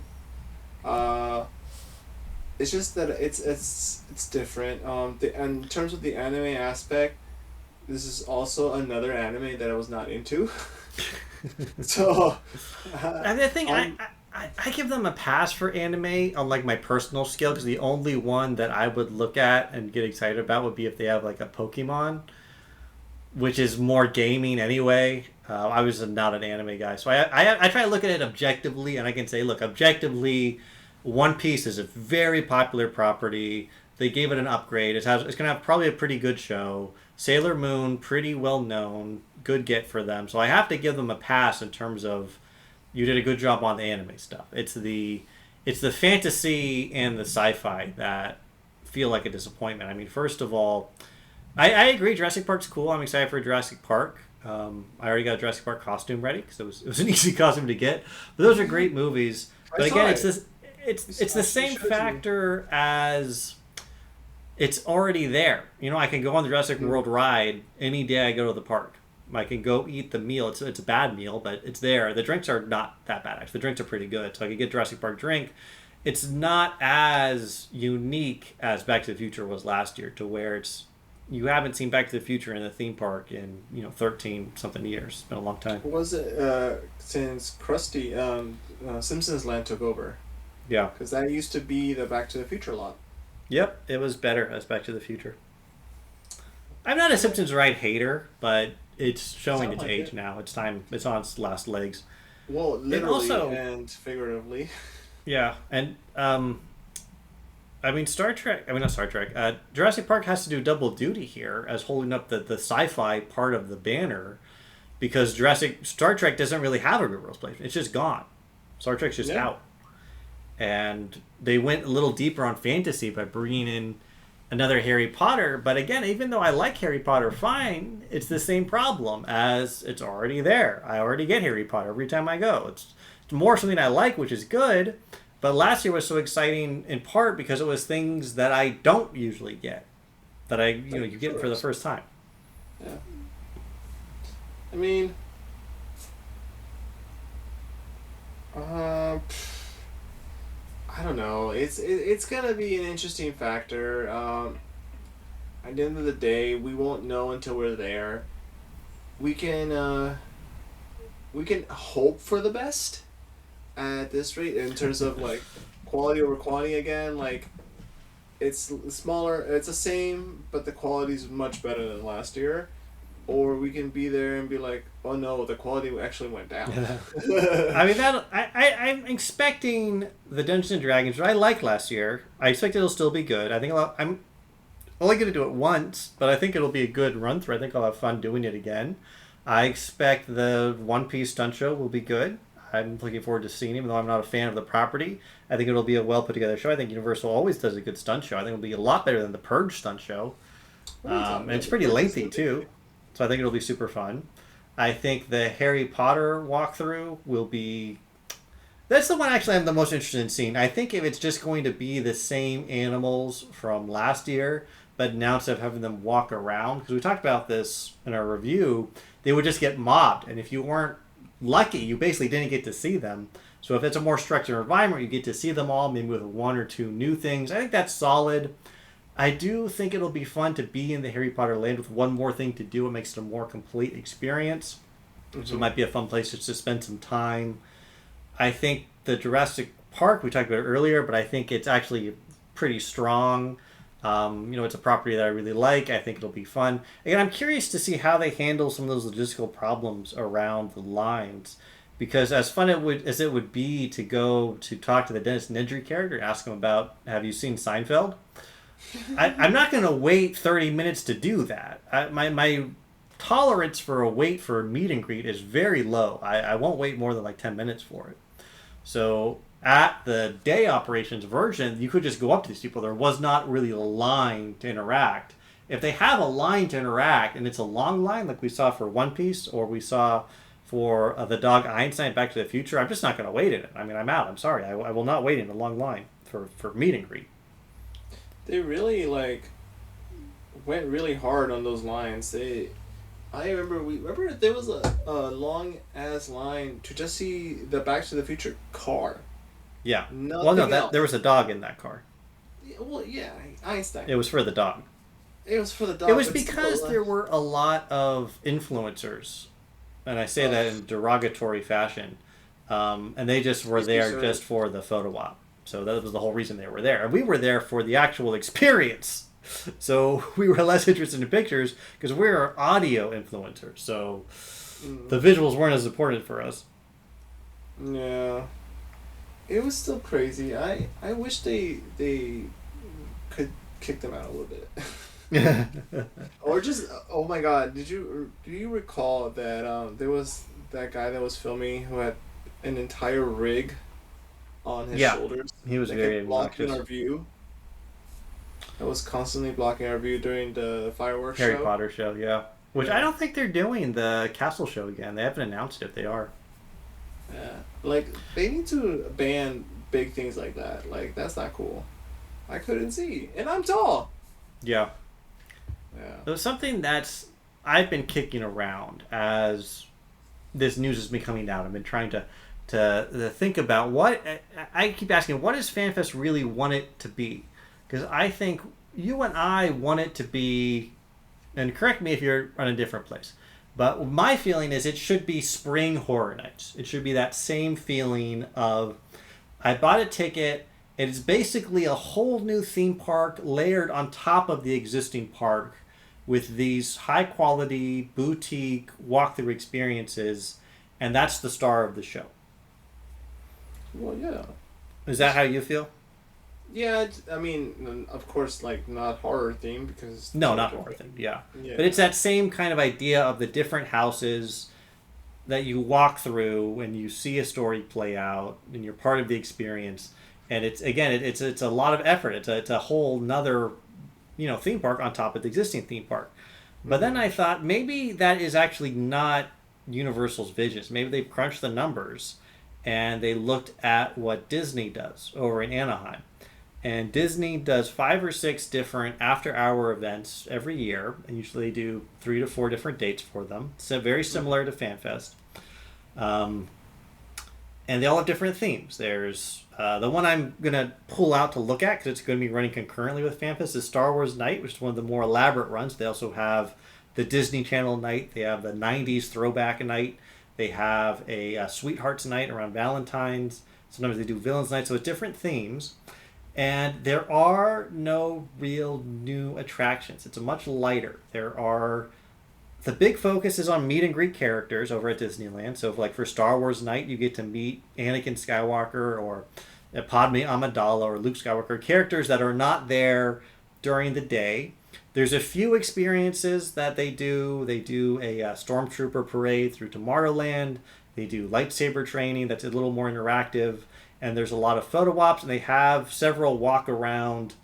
It's just that it's different. And in terms of the anime aspect, this is also another anime that I was not into. So, And the thing, um, I give them a pass for anime on like my personal scale because the only one that I would look at and get excited about would be if they have like a Pokemon, which is more gaming anyway. I was not an anime guy, so I try to look at it objectively, and I can say, look, objectively, One Piece is a very popular property. They gave it an upgrade. It's going to have probably a pretty good show. Sailor Moon, pretty well known, good get for them. So I have to give them a pass in terms of you did a good job on the anime stuff. It's the fantasy and the sci-fi that feel like a disappointment. I mean, first of all, I agree. Jurassic Park's cool. I'm excited for Jurassic Park. I already got a Jurassic Park costume ready because it was an easy costume to get. But those are great movies. But again, it's the same factor as it's already there. You know, I can go on the Jurassic World ride any day I go to the park. I can go eat the meal. It's a bad meal, but it's there. The drinks are not that bad, actually. The drinks are pretty good. So I could get Jurassic Park drink. It's not as unique as Back to the Future was last year, to where you haven't seen Back to the Future in a theme park in 13 something years. It's been a long time. what was it since Krusty Simpsons Land took over? Yeah. Because that used to be the Back to the Future lot. Yep, it was better as Back to the Future. I'm not a Simpsons Ride hater, but it's showing its age now. It's time. It's on its last legs. Well, literally also, and figuratively. Yeah, and I mean Star Trek. I mean not Star Trek. Jurassic Park has to do double duty here as holding up the sci-fi part of the banner, because Star Trek doesn't really have a reverse placement. It's just gone. Star Trek's just out, and they went a little deeper on fantasy by bringing in another Harry Potter. But again, even though I like Harry Potter fine, it's the same problem as it's already there. I already get Harry Potter every time I go. It's more something I like, which is good. But last year was so exciting in part because it was things that I don't usually get, that you get for the first time. Yeah. I mean, I don't know. It's gonna be an interesting factor. At the end of the day, we won't know until we're there. We can hope for the best at this rate in terms of like quality over quantity again. Like, it's smaller. It's the same, but the quality is much better than last year. Or we can be there and be like, oh no, the quality actually went down. I mean, I'm expecting the Dungeons and Dragons, which I liked last year. I expect it'll still be good. I'm only going to do it once, but I think it'll be a good run through. I think I'll have fun doing it again. I expect the One Piece Stunt Show will be good. I'm looking forward to seeing it, even though I'm not a fan of the property. I think it'll be a well put together show. I think Universal always does a good stunt show. I think it'll be a lot better than the Purge Stunt Show. And it's pretty lengthy too. So I think it'll be super fun. I think the Harry Potter walkthrough will be... That's the one actually I'm the most interested in seeing. I think if it's just going to be the same animals from last year, but now instead of having them walk around, because we talked about this in our review, they would just get mobbed. And if you weren't lucky, you basically didn't get to see them. So if it's a more structured environment, you get to see them all, maybe with one or two new things. I think that's solid. I do think it'll be fun to be in the Harry Potter land with one more thing to do. It makes it a more complete experience. Mm-hmm. So it might be a fun place just to spend some time. I think the Jurassic Park, we talked about it earlier, but I think it's actually pretty strong. It's a property that I really like. I think it'll be fun. Again, I'm curious to see how they handle some of those logistical problems around the lines. Because as fun as it would be to go to talk to the Dennis Nedry character and ask him about, have you seen Seinfeld? I'm not going to wait 30 minutes to do that. My tolerance for a wait for a meet and greet is very low. I won't wait more than like 10 minutes for it. So at the day operations version, you could just go up to these people. There was not really a line to interact. If they have a line to interact and it's a long line like we saw for One Piece or we saw for the dog Einstein Back to the Future, I'm just not going to wait in it. I mean, I'm out. I'm sorry. I will not wait in a long line for meet and greet. They really like went really hard on those lines. I remember there was a long ass line to just see the Back to the Future car. Yeah. Nothing well, no, else. there was a dog in that car. Yeah, well, yeah, Einstein. It was for the dog. It was for the dog. It was but because still, there were a lot of influencers, and I say that in derogatory fashion, and they just were there just for the photo op. So that was the whole reason they were there. And we were there for the actual experience. So we were less interested in pictures because we're audio influencers. So the visuals weren't as important for us. Yeah. It was still crazy. I wish they could kick them out a little bit. Or just, oh my god, do you recall that there was that guy that was filming who had an entire rig on his shoulders? He was that very kept blocking obnoxious. our view. That was constantly blocking our view during the fireworks Harry show. Potter show, yeah. Which Yeah. I don't think they're doing the castle show again. They haven't announced if they are. Yeah. Like, they need to ban big things like that. Like, that's not cool. I couldn't see. And I'm tall. Yeah. Yeah. So something that's I've been kicking around as this news has been coming out. I've been trying to think about what I keep asking. What does FanFest really want it to be? Because I think you and I want it to be, and correct me if you're on a different place, but my feeling is it should be spring horror nights. It should be that same feeling of I bought a ticket. It is basically a whole new theme park layered on top of the existing park with these high quality boutique walkthrough experiences, and that's the star of the show. Well, yeah. Is that how you feel? Yeah, I mean, of course, like, not horror themed because... No, not horror themed, yeah. Yeah. But it's that same kind of idea of the different houses that you walk through and you see a story play out and you're part of the experience. And it's, again, it's a lot of effort. It's a whole nother, theme park on top of the existing theme park. But then I thought maybe that is actually not Universal's vision. Maybe they've crunched the numbers and they looked at what Disney does over in Anaheim. And Disney does 5 or 6 different after-hour events every year, and usually they do 3 to 4 different dates for them. So very similar to FanFest. And they all have different themes. There's the one I'm going to pull out to look at, because it's going to be running concurrently with FanFest, is Star Wars Night, which is one of the more elaborate runs. They also have the Disney Channel night. They have the 90s throwback night. They have a Sweethearts night around Valentine's. Sometimes they do Villains night, so it's different themes. And there are no real new attractions. It's much lighter. The big focus is on meet and greet characters over at Disneyland. So for Star Wars Night, you get to meet Anakin Skywalker or Padme Amidala or Luke Skywalker, characters that are not there during the day. There's a few experiences that they do. They do a Stormtrooper parade through Tomorrowland. They do lightsaber training that's a little more interactive. And there's a lot of photo ops, and they have several walk-around,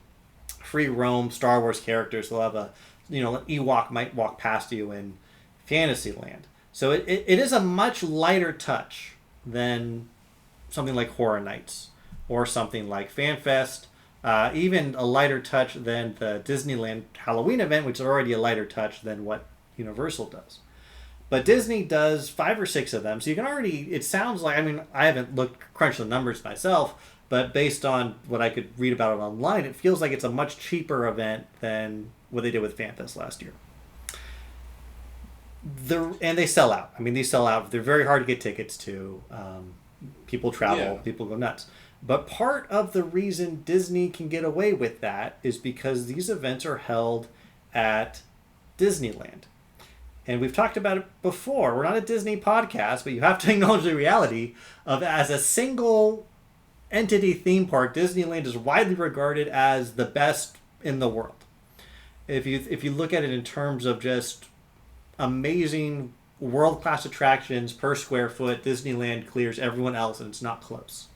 free-roam Star Wars characters. They'll have an Ewok might walk past you in Fantasyland. So it is a much lighter touch than something like Horror Nights or something like FanFest. Even a lighter touch than the Disneyland Halloween event, which is already a lighter touch than what Universal does. But Disney does 5 or 6 of them, so you can already, it sounds like, I haven't crunched the numbers myself, but based on what I could read about it online, it feels like it's a much cheaper event than what they did with FanFest last year. And they sell out. These sell out. They're very hard to get tickets to. People travel, people go nuts. But part of the reason Disney can get away with that is because these events are held at Disneyland. And we've talked about it before. We're not a Disney podcast, but you have to acknowledge the reality of, as a single entity theme park, Disneyland is widely regarded as the best in the world. If you look at it in terms of just amazing world-class attractions per square foot, Disneyland clears everyone else, and it's not close.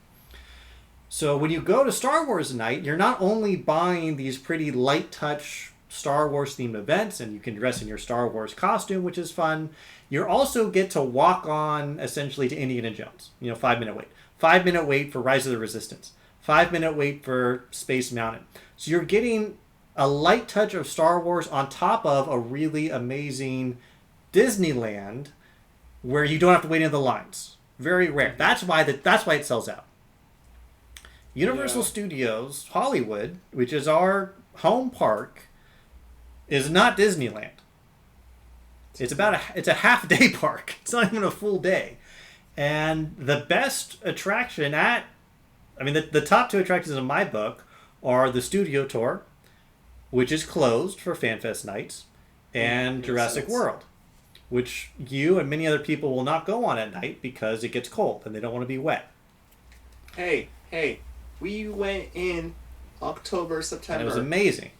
So when you go to Star Wars night, you're not only buying these pretty light touch Star Wars themed events, and you can dress in your Star Wars costume, which is fun. You also get to walk on essentially to Indiana Jones. 5-minute wait. 5-minute wait for Rise of the Resistance. 5-minute wait for Space Mountain. So you're getting a light touch of Star Wars on top of a really amazing Disneyland where you don't have to wait in the lines. Very rare. That's why it sells out. Universal Studios Hollywood, which is our home park, is not Disneyland. It's a half day park. It's not even a full day. And the best attraction the top 2 attractions in my book are the Studio Tour, which is closed for FanFest nights, and Jurassic World, which you and many other people will not go on at night because it gets cold and they don't want to be wet. Hey, we went in October, September. And it was amazing.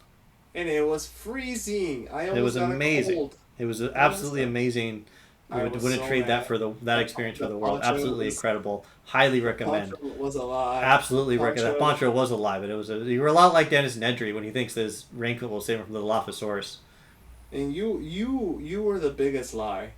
And it was freezing. It was amazing. It was absolutely amazing. I wouldn't trade that for that experience for the world. Absolutely incredible. Highly recommend. Poncho was alive. Absolutely recommend. Poncho was alive, and you were a lot like Dennis Nedry when he thinks his raincoat will save him from the Dilophosaurus. And you were the biggest lie.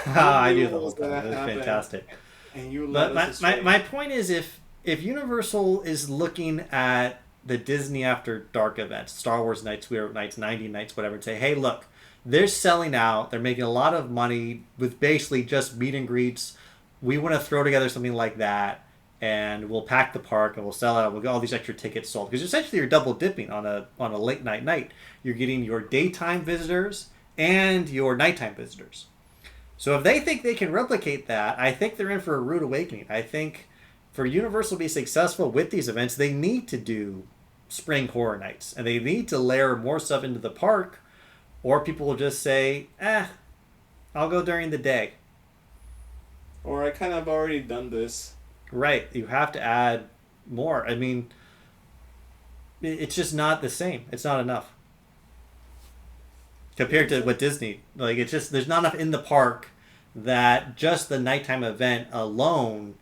I knew the whole time. It was fantastic. And you but my point is, if Universal is looking at the Disney After Dark events, Star Wars nights, Weird nights, 90 nights, whatever, and say, hey, look, they're selling out. They're making a lot of money with basically just meet and greets. We want to throw together something like that, and we'll pack the park and we'll sell it. We'll get all these extra tickets sold because essentially you're double dipping on a late night. You're getting your daytime visitors and your nighttime visitors. So if they think they can replicate that, I think they're in for a rude awakening. I think for Universal to be successful with these events, they need to do spring horror nights, and they need to layer more stuff into the park, or people will just say, I'll go during the day. Or I kind of already done this. Right. You have to add more. I mean, it's just not the same. It's not enough. Compared to what Disney, it's just, there's not enough in the park that just the nighttime event alone,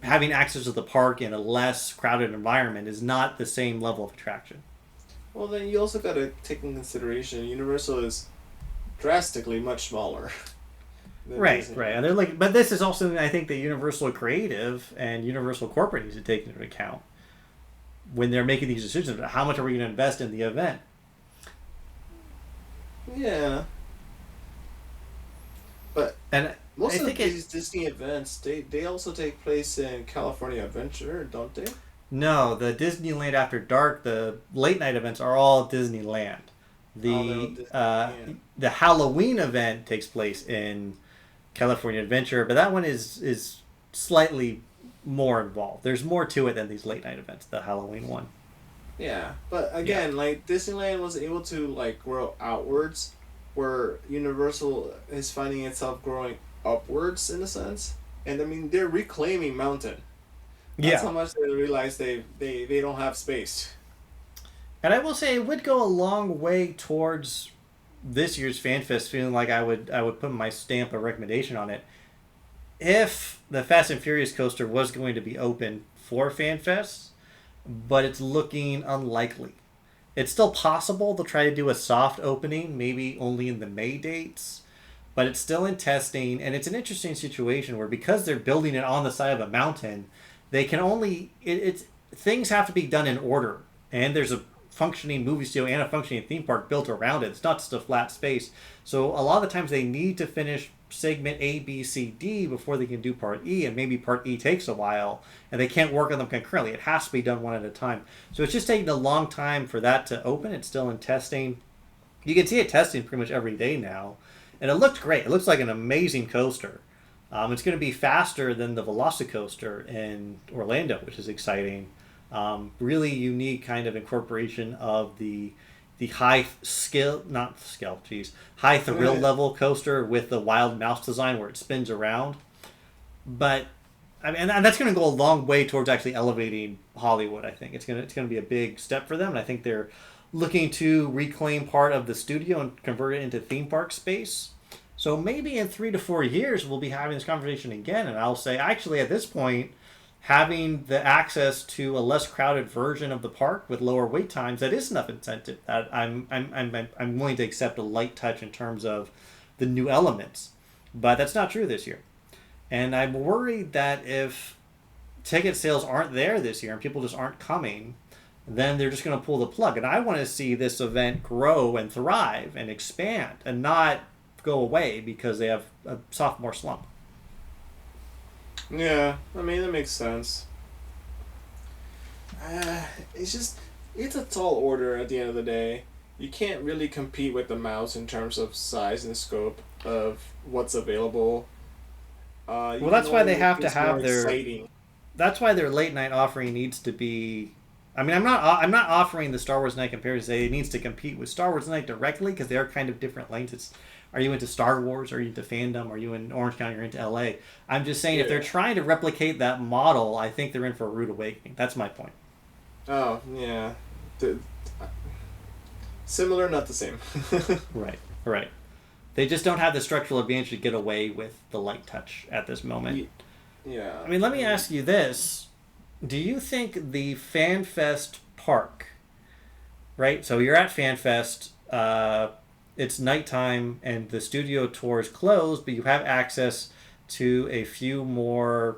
having access to the park in a less crowded environment, is not the same level of attraction. Well, then you also got to take in consideration Universal is drastically much smaller. Right. And they're but this is also, I think, the Universal Creative and Universal Corporate needs to take into account when they're making these decisions about how much are we going to invest in the event. Yeah. But most of these Disney events, they also take place in California Adventure, don't they? No, the Disneyland After Dark, the late night events are all Disneyland. The Halloween event takes place in California Adventure, but that one is slightly more involved. There's more to it than these late night events, the Halloween one. Yeah, but again, Disneyland was able to grow outwards, where Universal is finding itself growing upwards in a sense. And I mean, they're reclaiming mountain. That's how much they realize they don't have space. And I will say it would go a long way towards this year's FanFest feeling like I would put my stamp of recommendation on it if the Fast and Furious coaster was going to be open for FanFest, but it's looking unlikely. It's still possible they'll try to do a soft opening, maybe only in the May dates, but it's still in testing, and it's an interesting situation where because they're building it on the side of a mountain, they can only things have to be done in order, and there's a functioning movie studio and a functioning theme park built around it. It's not just a flat space. So a lot of the times they need to finish segment A, B, C, D before they can do part E, and maybe part E takes a while, and they can't work on them concurrently. It has to be done one at a time. So it's just taking a long time for that to open. It's still in testing. You can see it testing pretty much every day now, and it looked great. It looks like an amazing coaster. It's going to be faster than the Velocicoaster in Orlando, which is exciting. Really unique kind of incorporation of the high thrill level coaster with the wild mouse design where it spins around. But I mean, and that's going to go a long way towards actually elevating Hollywood. I think it's going to be a big step for them, and I think they're looking to reclaim part of the studio and convert it into theme park space. So maybe in 3 to 4 years we'll be having this conversation again, and I'll say actually at this point, having the access to a less crowded version of the park with lower wait times, that is enough incentive that I'm willing to accept a light touch in terms of the new elements. But that's not true this year, and I'm worried that if ticket sales aren't there this year and people just aren't coming, then they're just going to pull the plug. And I want to see this event grow and thrive and expand and not go away because they have a sophomore slump. Yeah, I mean, that makes sense. It's a tall order at the end of the day. You can't really compete with the mouse in terms of size and scope of what's available. Well, that's why they have to have their. Exciting. That's why their late night offering needs to be. I mean, I'm not offering the Star Wars Night compared to say it needs to compete with Star Wars Night directly because they are kind of different lanes. It's, are you into Star Wars? Are you into fandom? Are you in Orange County? Or into LA? I'm just saying if they're trying to replicate that model, I think they're in for a rude awakening. That's my point. Oh yeah, similar, not the same. Right. They just don't have the structural advantage to get away with the light touch at this moment. Yeah. I mean, let me ask you this. Do you think the FanFest park, right? So you're at FanFest, it's nighttime and the studio tour is closed, but you have access to a few more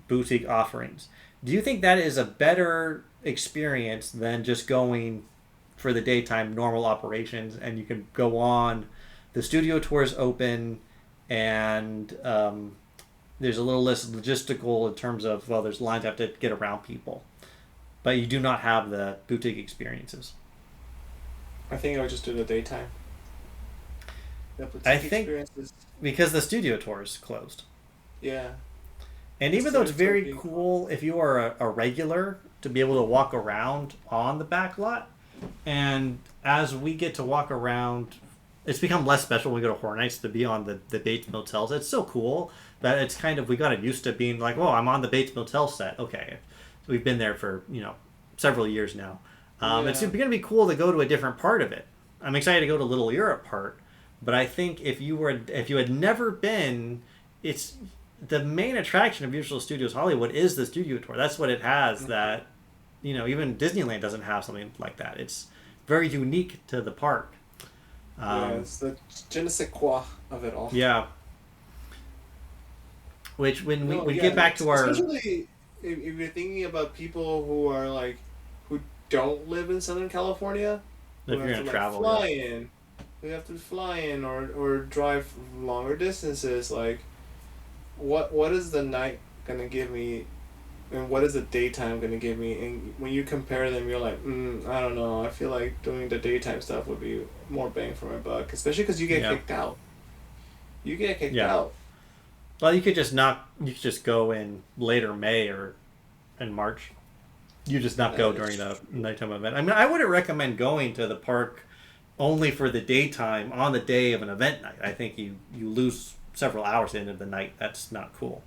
boutique offerings. Do you think that is a better experience than just going for the daytime normal operations and you can go on, the studio tour is open, and there's a little less logistical in terms of, well, there's lines you have to get around people, but you do not have the boutique experiences? I think I would just do the daytime. I think because the studio tour is closed. Yeah. And even though it's very cool if you are a regular to be able to walk around on the back lot, and as we get to walk around, it's become less special when we go to Horror Nights to be on the Bates Motels. It's so cool that it's kind of, we got used to being like, oh, I'm on the Bates Motel set. Okay. So we've been there for, several years now. It's going to be cool to go to a different part of it. I'm excited to go to Little Europe part, but I think if you had never been, it's the main attraction of Universal Studios Hollywood is the studio tour. That's what it has that, even Disneyland doesn't have something like that. It's very unique to the park. It's the je ne sais quoi of it all. Yeah. Which when we get back to our... Especially if you're thinking about people who don't live in Southern California, if you're going to travel, who have to fly in or drive longer distances, what is the night going to give me and what is the daytime going to give me? And when you compare them, you're like, I don't know. I feel like doing the daytime stuff would be more bang for my buck, especially because you get kicked out. You get kicked out. Well, you could just go in later May or in March. You just not go during the nighttime event. I mean, I wouldn't recommend going to the park only for the daytime on the day of an event night. I think you lose several hours at the end of the night. That's not cool.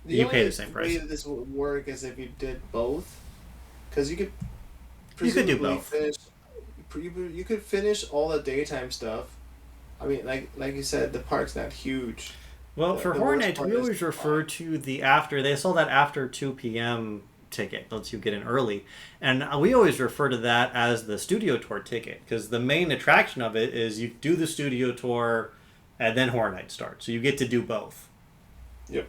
You pay the same price. The way this would work is if you did both, because you could do both. You could finish all the daytime stuff. I mean, like you said, the park's not huge. Well, for Horror Nights, we always refer to the after. They sell that after 2 p.m. ticket, lets you get in early, and we always refer to that as the studio tour ticket because the main attraction of it is you do the studio tour, and then Horror Nights starts, so you get to do both. Yep.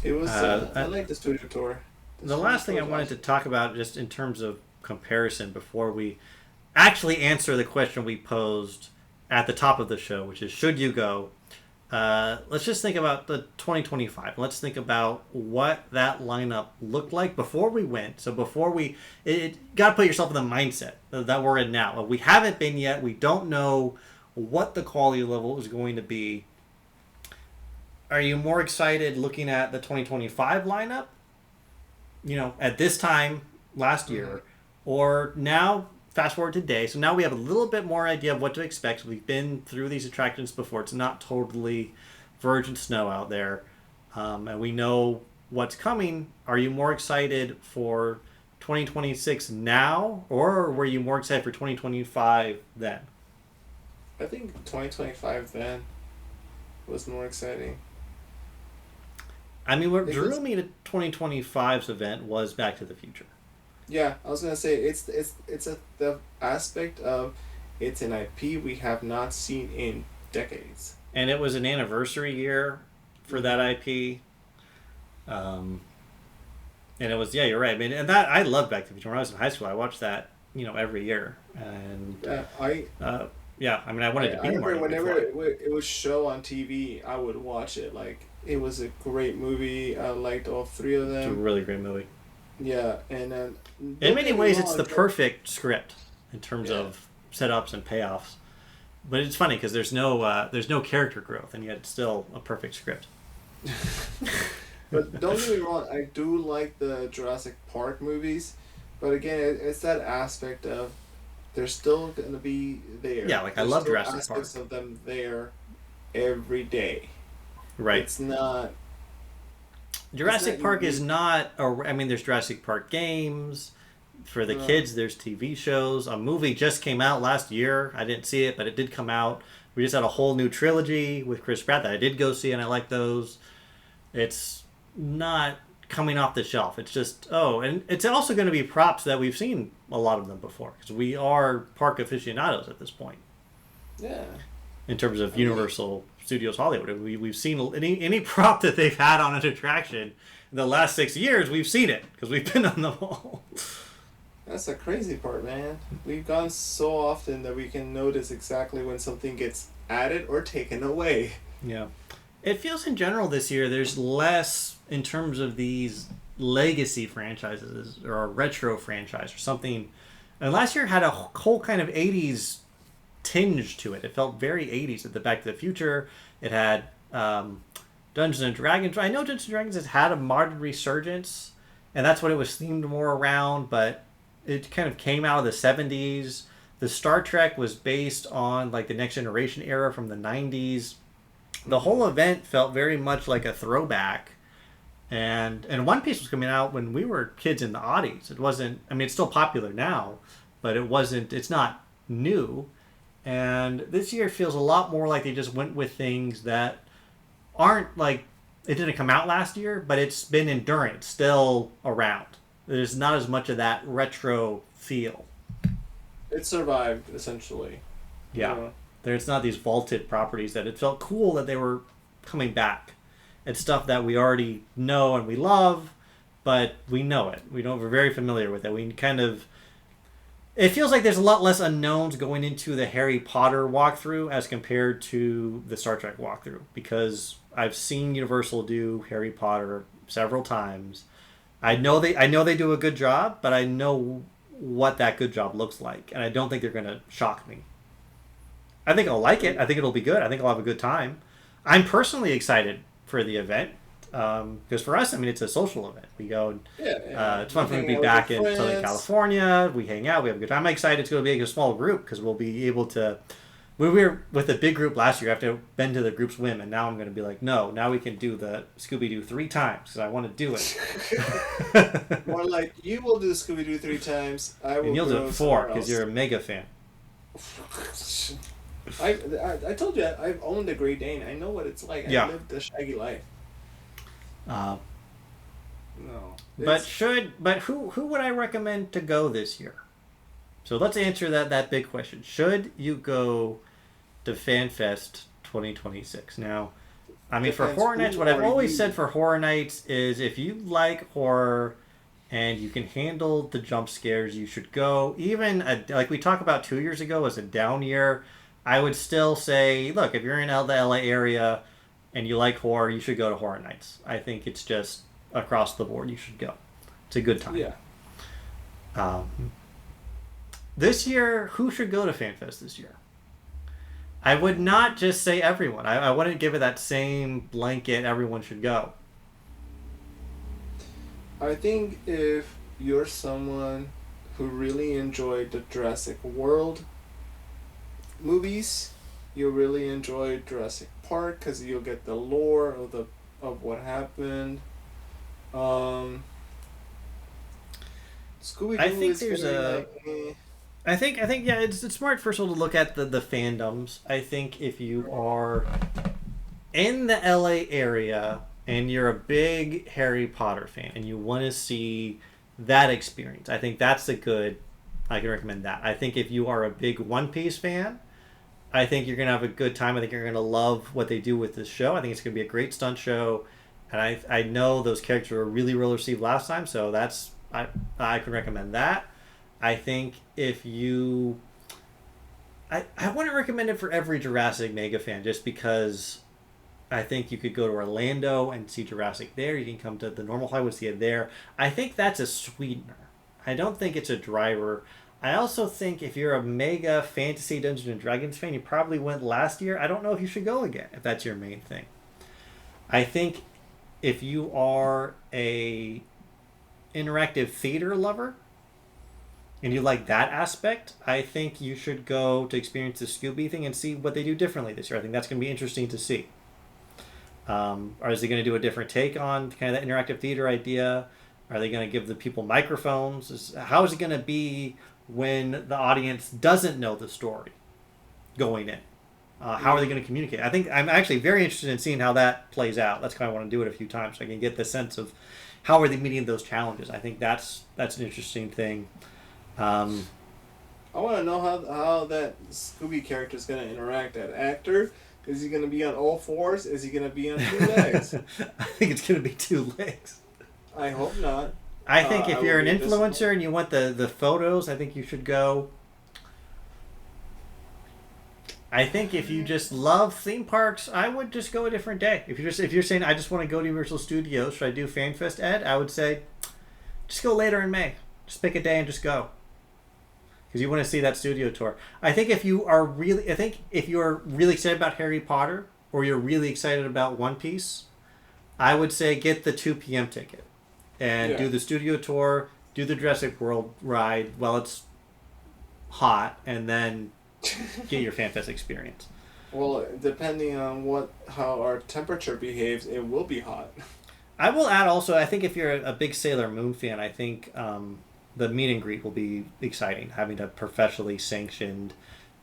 It was. I like the studio tour. The last thing I wanted to talk about, just in terms of comparison, before we actually answer the question we posed at the top of the show, which is, should you go? Let's just think about the 2025. Let's think about what that lineup looked like before we went. So before we, got to put yourself in the mindset that we're in now. We haven't been yet. We don't know what the quality level is going to be. Are you more excited looking at the 2025 lineup, at this time last year, or now fast forward today? So now we have a little bit more idea of what to expect. We've been through these attractions before. It's not totally virgin snow out there, and we know what's coming. Are you more excited for 2026 now, or were you more excited for 2025 then? I think 2025 then was more exciting. I mean, what drew Because me to 2025's event was Back to the Future. yeah, I was gonna say the aspect of it's an IP we have not seen in decades. And it was an anniversary year for that IP. Um, and it was, yeah, you're right. I mean, and that I loved Back to the Future when I was in high school. I watched that, every year. And Yeah, yeah, I mean, I wanted to I be more. remember whenever it would show on TV, I would watch it. Like it was a great movie. I liked all three of It's a them. really great movie. Yeah, and then In don't many get me ways, it's wrong, the perfect script in terms yeah. of setups and payoffs. But it's funny because there's no character growth, and yet it's still a perfect script. But don't get me wrong, I do like the Jurassic Park movies, but again, it's that aspect of they're still gonna be there. Yeah, like I There's love still Jurassic aspects Park. of them there every day. Right. It's not. Jurassic not Park is unique. not. I mean, there's Jurassic Park games. For the No. kids, there's TV shows. A movie just came out last year. I didn't see it, but it did come out. We just had a whole new trilogy with Chris Pratt that I did go see, and I like those. It's not coming off the shelf. It's just, and it's also going to be props that we've seen a lot of them before because we are park aficionados at this point Yeah. in terms of I mean, Universal Studios Hollywood. We've seen any prop that they've had on an attraction in the last 6 years. We've seen it because we've been on the wall. that's the crazy part, man. We've gone so often that we can notice exactly when something gets added or taken away. Yeah. It feels in general this year there's less in terms of these legacy franchises or a retro franchise or something. And last year had a whole kind of 80s tinge to it. It felt very 80s at the Back to the Future. It had Dungeons and Dragons. I know Dungeons and Dragons has had a modern resurgence, and that's what it was themed more around, but it kind of came out of the 70s. The Star Trek was based on like the Next Generation era from the 90s. The whole event felt very much like a throwback. And One Piece was coming out when we were kids in the Oddies. It wasn't, I mean, it's still popular now, but it's not new. And this year feels a lot more like they just went with things that aren't like, it didn't come out last year, but it's been enduring. It's still around. There's not as much of that retro feel. It survived, essentially. Yeah. You know? There's not these vaulted properties that it felt cool that they were coming back. It's stuff that we already know and we love, but we know it. We're very familiar with it. We kind of, it feels like there's a lot less unknowns going into the Harry Potter walkthrough as compared to the Star Trek walkthrough, because I've seen Universal do Harry Potter several times. I know they do a good job, but I know what that good job looks like, and I don't think they're going to shock me. I think I'll like it. I think it'll be good. I think I'll have a good time. I'm personally excited for the event because for us, I mean, it's a social event. We go. Yeah. It's fun for me to Hang be out back with in your Southern friends. California. We hang out. We have a good time. I'm excited. It's going to be a small group because we'll be able to. We were with a big group last year. I have to bend to the group's whim, and now I'm going to be like, no. Now we can do the Scooby-Doo 3 times because I want to do it. More like you will do Scooby-Doo 3 times. I will. And you'll do go it 4 somewhere because else. you're a mega fan. I told you I've owned a Great Dane. I know what it's like. Yeah. I lived a shaggy life. Uh, No. But who would I recommend to go this year? So let's answer that big question. Should you go to FanFest 2026? Now, I mean, for Depends Horror Nights, who what I've are always you. said for Horror Nights is if you like horror and you can handle the jump scares, you should go. Even like we talked about 2 years ago as a down year, I would still say, look, if you're in the LA area and you like horror, you should go to Horror Nights. I think it's just across the board, you should go. It's a good time. Yeah. This year, who should go to FanFest this year? I would not just say everyone. I wouldn't give it that same blanket, everyone should go. I think if you're someone who really enjoyed the Jurassic World movies, you really enjoy Jurassic Park because you'll get the lore of what happened. Scooby-Doo I think is there's very a. like, I think yeah, it's smart first of all to look at the fandoms. I think if you are in the LA area and you're a big Harry Potter fan and you want to see that experience, I think that's a good. I can recommend that. I think if you are a big One Piece fan, I think you're gonna have a good time. I think you're gonna love what they do with this show. I think it's gonna be a great stunt show, and I know those characters were really well received last time, so I can recommend that. I think if you I wouldn't recommend it for every Jurassic mega fan just because I think you could go to Orlando and see Jurassic there. You can come to the normal Hollywood, see it there. I think that's a sweetener. I don't think it's a driver. I also think if you're a mega fantasy Dungeons and Dragons fan, you probably went last year. I don't know if you should go again if that's your main thing. I think if you are a interactive theater lover and you like that aspect, I think you should go to experience the Scooby thing and see what they do differently this year. I think that's going to be interesting to see. Or is he going to do a different take on kind of that interactive theater idea? Are they going to give the people microphones? How is it going to be when the audience doesn't know the story going in? How are they going to communicate? I think I'm actually very interested in seeing how that plays out. That's kind of want to do it a few times so I can get the sense of how are they meeting those challenges. I think that's an interesting thing. I want to know how that Scooby character is going to interact. That actor, is he going to be on all fours? Is he going to be on two legs? I think it's going to be two legs. I hope not. I think if you're an influencer and you want the photos, I think you should go. I think if you just love theme parks, I would just go a different day. If you're saying I just want to go to Universal Studios, should I do FanFest Ed? I would say just go later in May. Just pick a day and just go. Because you want to see that studio tour. I think if you're really excited about Harry Potter or you're really excited about One Piece, I would say get the 2 p.m. ticket and do the studio tour, do the Jurassic World ride while it's hot, and then get your FanFest experience. Well, depending on how our temperature behaves, it will be hot. I will add also, I think if you're a big Sailor Moon fan, I think the meet and greet will be exciting, having a professionally sanctioned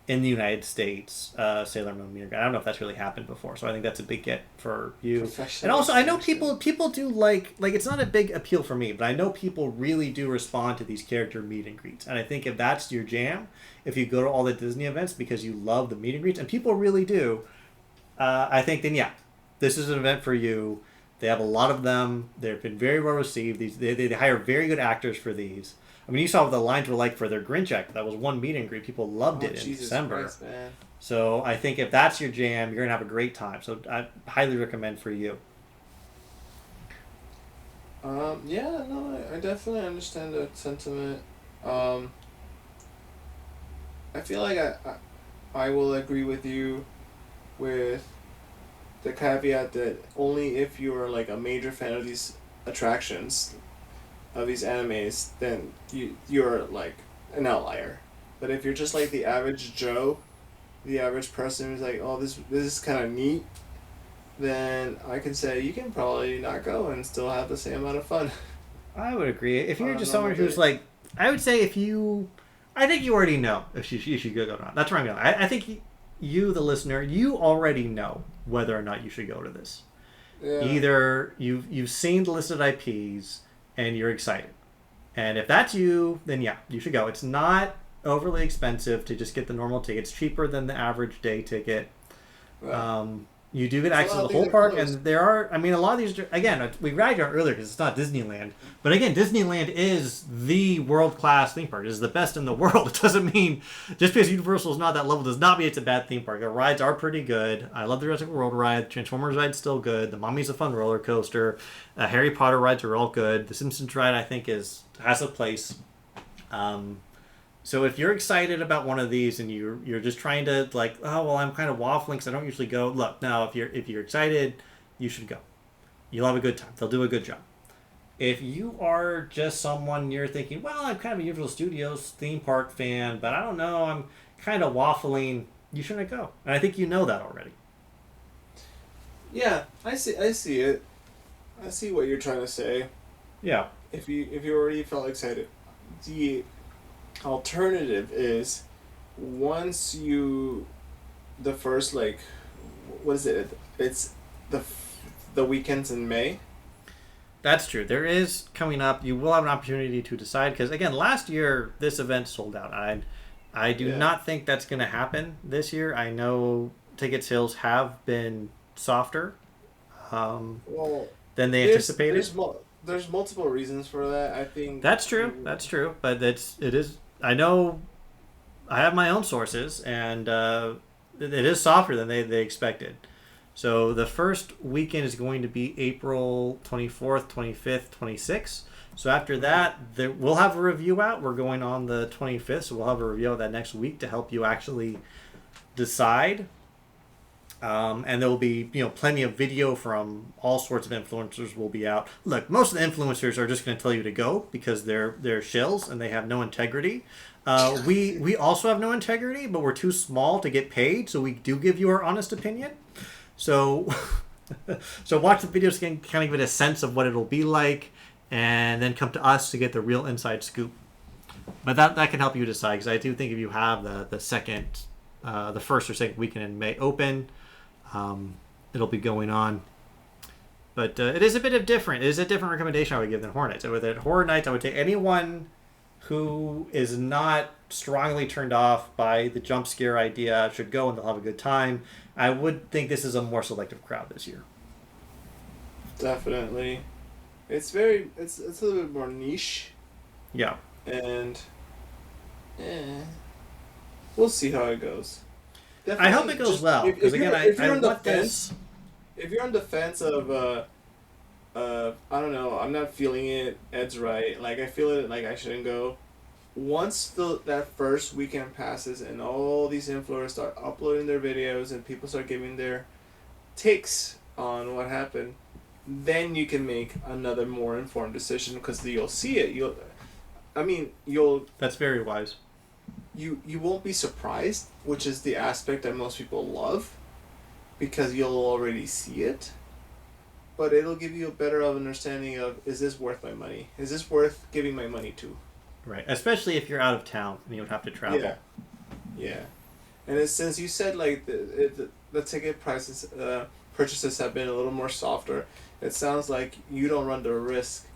in the United States Sailor Moon meet and greet. I don't know if that's really happened before, so I think that's a big get for you. And also, I know people do like it's not a big appeal for me, but I know people really do respond to these character meet and greets. And I think if that's your jam, if you go to all the Disney events because you love the meet and greets, and people really do, I think then this is an event for you. They have a lot of them. They've been very well received. They hire very good actors for these. I mean, you saw what the lines were like for their Grinch act. That was one meet and greet. People loved it in Jesus December. Christ, man. So I think if that's your jam, you're going to have a great time. So I highly recommend for you. I definitely understand that sentiment. I feel like I will agree with you with the caveat that only if you are like a major fan of these attractions, of these animes, then you're like an outlier. But if you're just like the average Joe, the average person who's like, oh, this is kind of neat, then I can say you can probably not go and still have the same amount of fun. I would agree. If you're just someone who's like, I would say I think you already know if you should go or not. That's where I'm going. I think you, the listener, you already know whether or not you should go to this. Yeah. Either you've seen the listed IPs and you're excited. And if that's you, then you should go. It's not overly expensive to just get the normal ticket. It's cheaper than the average day ticket. Right. You do get access to the whole park, and there are, a lot of these, again, we bragged on earlier because it's not Disneyland, but again, Disneyland is the world-class theme park. It is the best in the world. It doesn't mean, just because Universal is not that level, does not mean it's a bad theme park. The rides are pretty good. I love the Jurassic World ride. Transformers ride's still good. The Mummy's a fun roller coaster. Harry Potter rides are all good. The Simpsons ride, I think, has a place. So if you're excited about one of these and you're just trying to like, oh well, I'm kind of waffling because I don't usually go. Look, now if you're excited, you should go. You'll have a good time. They'll do a good job. If you are just someone you're thinking, well, I'm kind of a Universal Studios theme park fan, but I don't know, I'm kind of waffling. You shouldn't go, and I think you know that already. Yeah, I see it. I see what you're trying to say. Yeah. If you already felt excited. the alternative is once you the first like what is it? It's the weekends in May. That's true. There is coming up. You will have an opportunity to decide because again, last year this event sold out. I do not think that's going to happen this year. I know ticket sales have been softer Well, than they anticipated. There's multiple reasons for that. I think That's true. That's true. But it is. I know. I have my own sources, and it is softer than they expected. So the first weekend is going to be April 24th, 25th, 26th. So after that, we'll have a review out. We're going on the 25th, so we'll have a review of that next week to help you actually decide. And there will be plenty of video from all sorts of influencers will be out. Look, most of the influencers are just going to tell you to go because they're shills and they have no integrity. We also have no integrity, but we're too small to get paid, so we do give you our honest opinion. So so watch the videos and kind of get a sense of what it'll be like, and then come to us to get the real inside scoop. But that can help you decide, because I do think if you have the first or second weekend in May open, it'll be going on. But it is a bit of different. It is a different recommendation I would give than Horror Nights. With Horror Nights, I would take anyone who is not strongly turned off by the jump scare idea should go and they'll have a good time. I would think this is a more selective crowd this year. Definitely. It's a little bit more niche. Yeah. And we'll see how it goes. Definitely, I hope it goes well, because again, I want this. If you're on the fence of I don't know, I'm not feeling it, Ed's right, like I feel it, like I shouldn't go. Once that first weekend passes and all these influencers start uploading their videos and people start giving their takes on what happened, then you can make another more informed decision, because you'll see it. That's very wise. You won't be surprised, which is the aspect that most people love, because you'll already see it. But it'll give you a better understanding of, is this worth my money? Is this worth giving my money to? Right, especially if you're out of town and you would have to travel. Yeah. And since you said like the ticket prices, purchases have been a little more softer, it sounds like you don't run the risk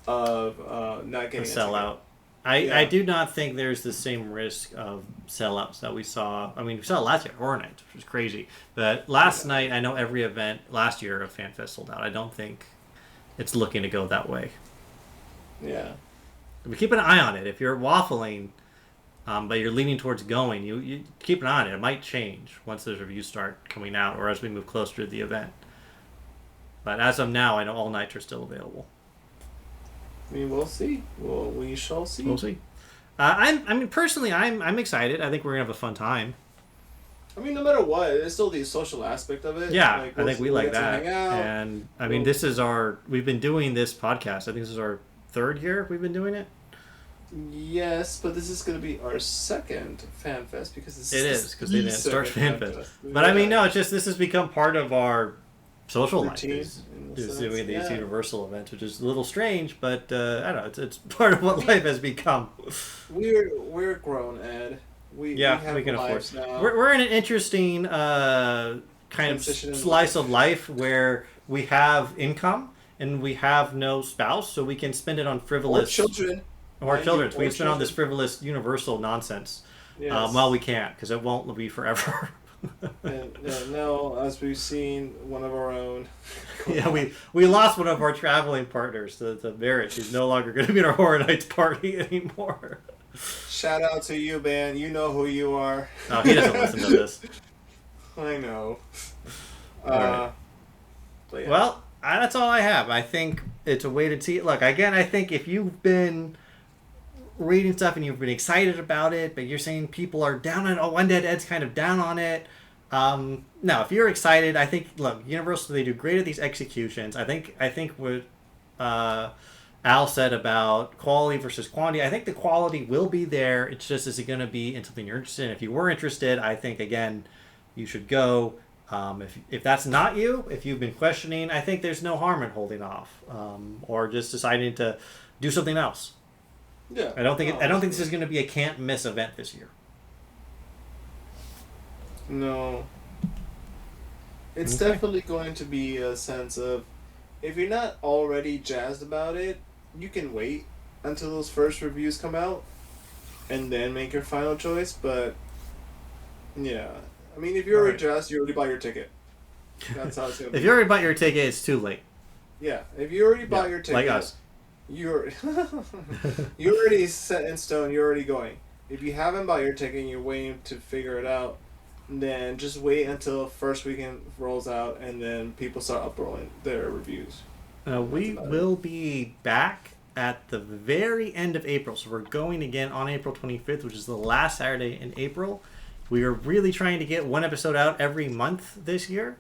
of not getting a sellout. I do not think there's the same risk of sellouts that we saw. I mean, we saw it last year, Horror Nights, which was crazy. But last night, I know every event last year of FanFest sold out. I don't think it's looking to go that way. Yeah. We keep an eye on it. If you're waffling, but you're leaning towards going, you keep an eye on it. It might change once those reviews start coming out or as we move closer to the event. But as of now, I know all nights are still available. I mean, we'll see. We shall see. We'll see. Personally, I'm excited. I think we're gonna have a fun time. I mean, no matter what, there's still the social aspect of it. Yeah, like, I think we like that. And this is we've been doing this podcast. I think this is our third year we've been doing it. Yes, but this is going to be our second FanFest, because it is because they didn't start FanFest. But I mean, no, it's just this has become part of our social life. Is doing these Universal events, which is a little strange, but I don't know. It's part of what life has become. We're grown, Ed. We can afford. Now. We're in an interesting kind of slice of life where we have income and we have no spouse, so we can spend it on frivolous children. Or children. We can spend on this frivolous Universal nonsense. Yes. Well, we can't, because it won't be forever. And now, as we've seen, one of our own. Yeah, we lost one of our traveling partners to marriage. He's no longer going to be in our Horror Nights party anymore. Shout out to you, man. You know who you are. Oh, he doesn't listen to this. I know. Right. Yeah. Well, that's all I have. I think it's a way to see it. Look, again, I think if you've been reading stuff and you've been excited about it, but you're saying people are down on it. Oh, Undead Ed's kind of down on it. No, if you're excited, I think, look, Universal, they do great at these executions. I think what Al said about quality versus quantity, I think the quality will be there. It's just, is it going to be in something you're interested in? If you were interested, I think, again, you should go. If that's not you, if you've been questioning, I think there's no harm in holding off or just deciding to do something else. Yeah. I don't think this is going to be a can't miss event this year. No. It's Okay. definitely going to be a sense of, if you're not already jazzed about it, you can wait until those first reviews come out and then make your final choice. But yeah, I mean, if you're already jazzed, you already buy your ticket. That's how it's gonna be. If you already bought your ticket, it's too late. Yeah, if you already bought Yeah, your ticket, like us. you're you're already set in stone. You're already going. If you haven't bought your ticket and you're waiting to figure it out, then just wait until first weekend rolls out and then people start uploading their reviews. We will be back at the very end of April. So we're going again on April 25th, which is the last Saturday in April. We are really trying to get one episode out every month this year.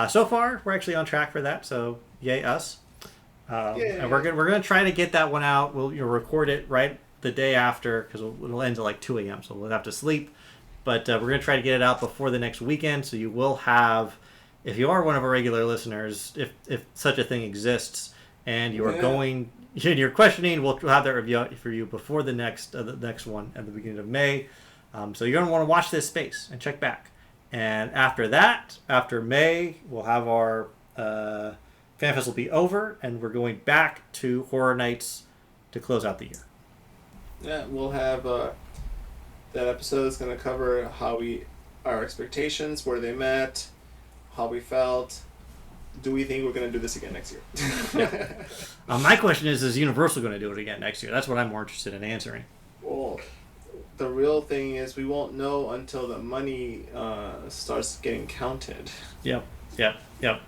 So far, we're actually on track for that. So yay us. And we're gonna try to get that one out. We'll record it right the day after because it'll end at like 2 a.m. So we'll have to sleep. But we're going to try to get it out before the next weekend, so you will have, if you are one of our regular listeners, if such a thing exists, and you are going, you're questioning, we'll have that review out for you before the next one at the beginning of May. So you're going to want to watch this space and check back. And after that, after May, we'll have our FanFest will be over, and we're going back to Horror Nights to close out the year. Yeah, we'll have... that episode is going to cover our expectations, where they met, how we felt. Do we think we're going to do this again next year? Yeah. My question is Universal going to do it again next year? That's what I'm more interested in answering. Well, the real thing is we won't know until the money starts getting counted. Yep. All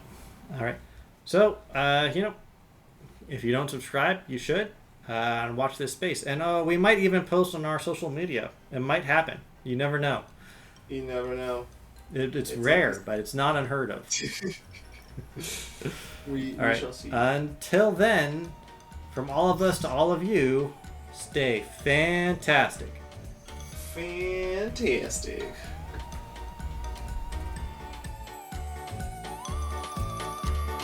right. So, if you don't subscribe, you should. And watch this space. And we might even post on our social media. It might happen. You never know. You never know. It's rare, but it's not unheard of. we all right. shall see. Until then, from all of us to all of you, stay fantastic. Fantastic.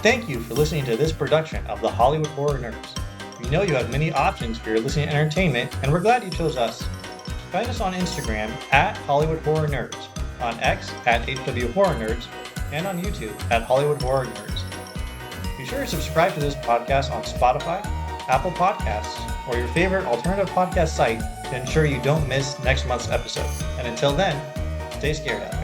Thank you for listening to this production of the Hollywood Horror Nerds. We know you have many options for your listening entertainment, and we're glad you chose us. Find us on Instagram at Hollywood Horror Nerds, on X at HW Horror Nerds, and on YouTube at Hollywood Horror Nerds. Be sure to subscribe to this podcast on Spotify, Apple Podcasts, or your favorite alternative podcast site to ensure you don't miss next month's episode. And until then, stay scared out.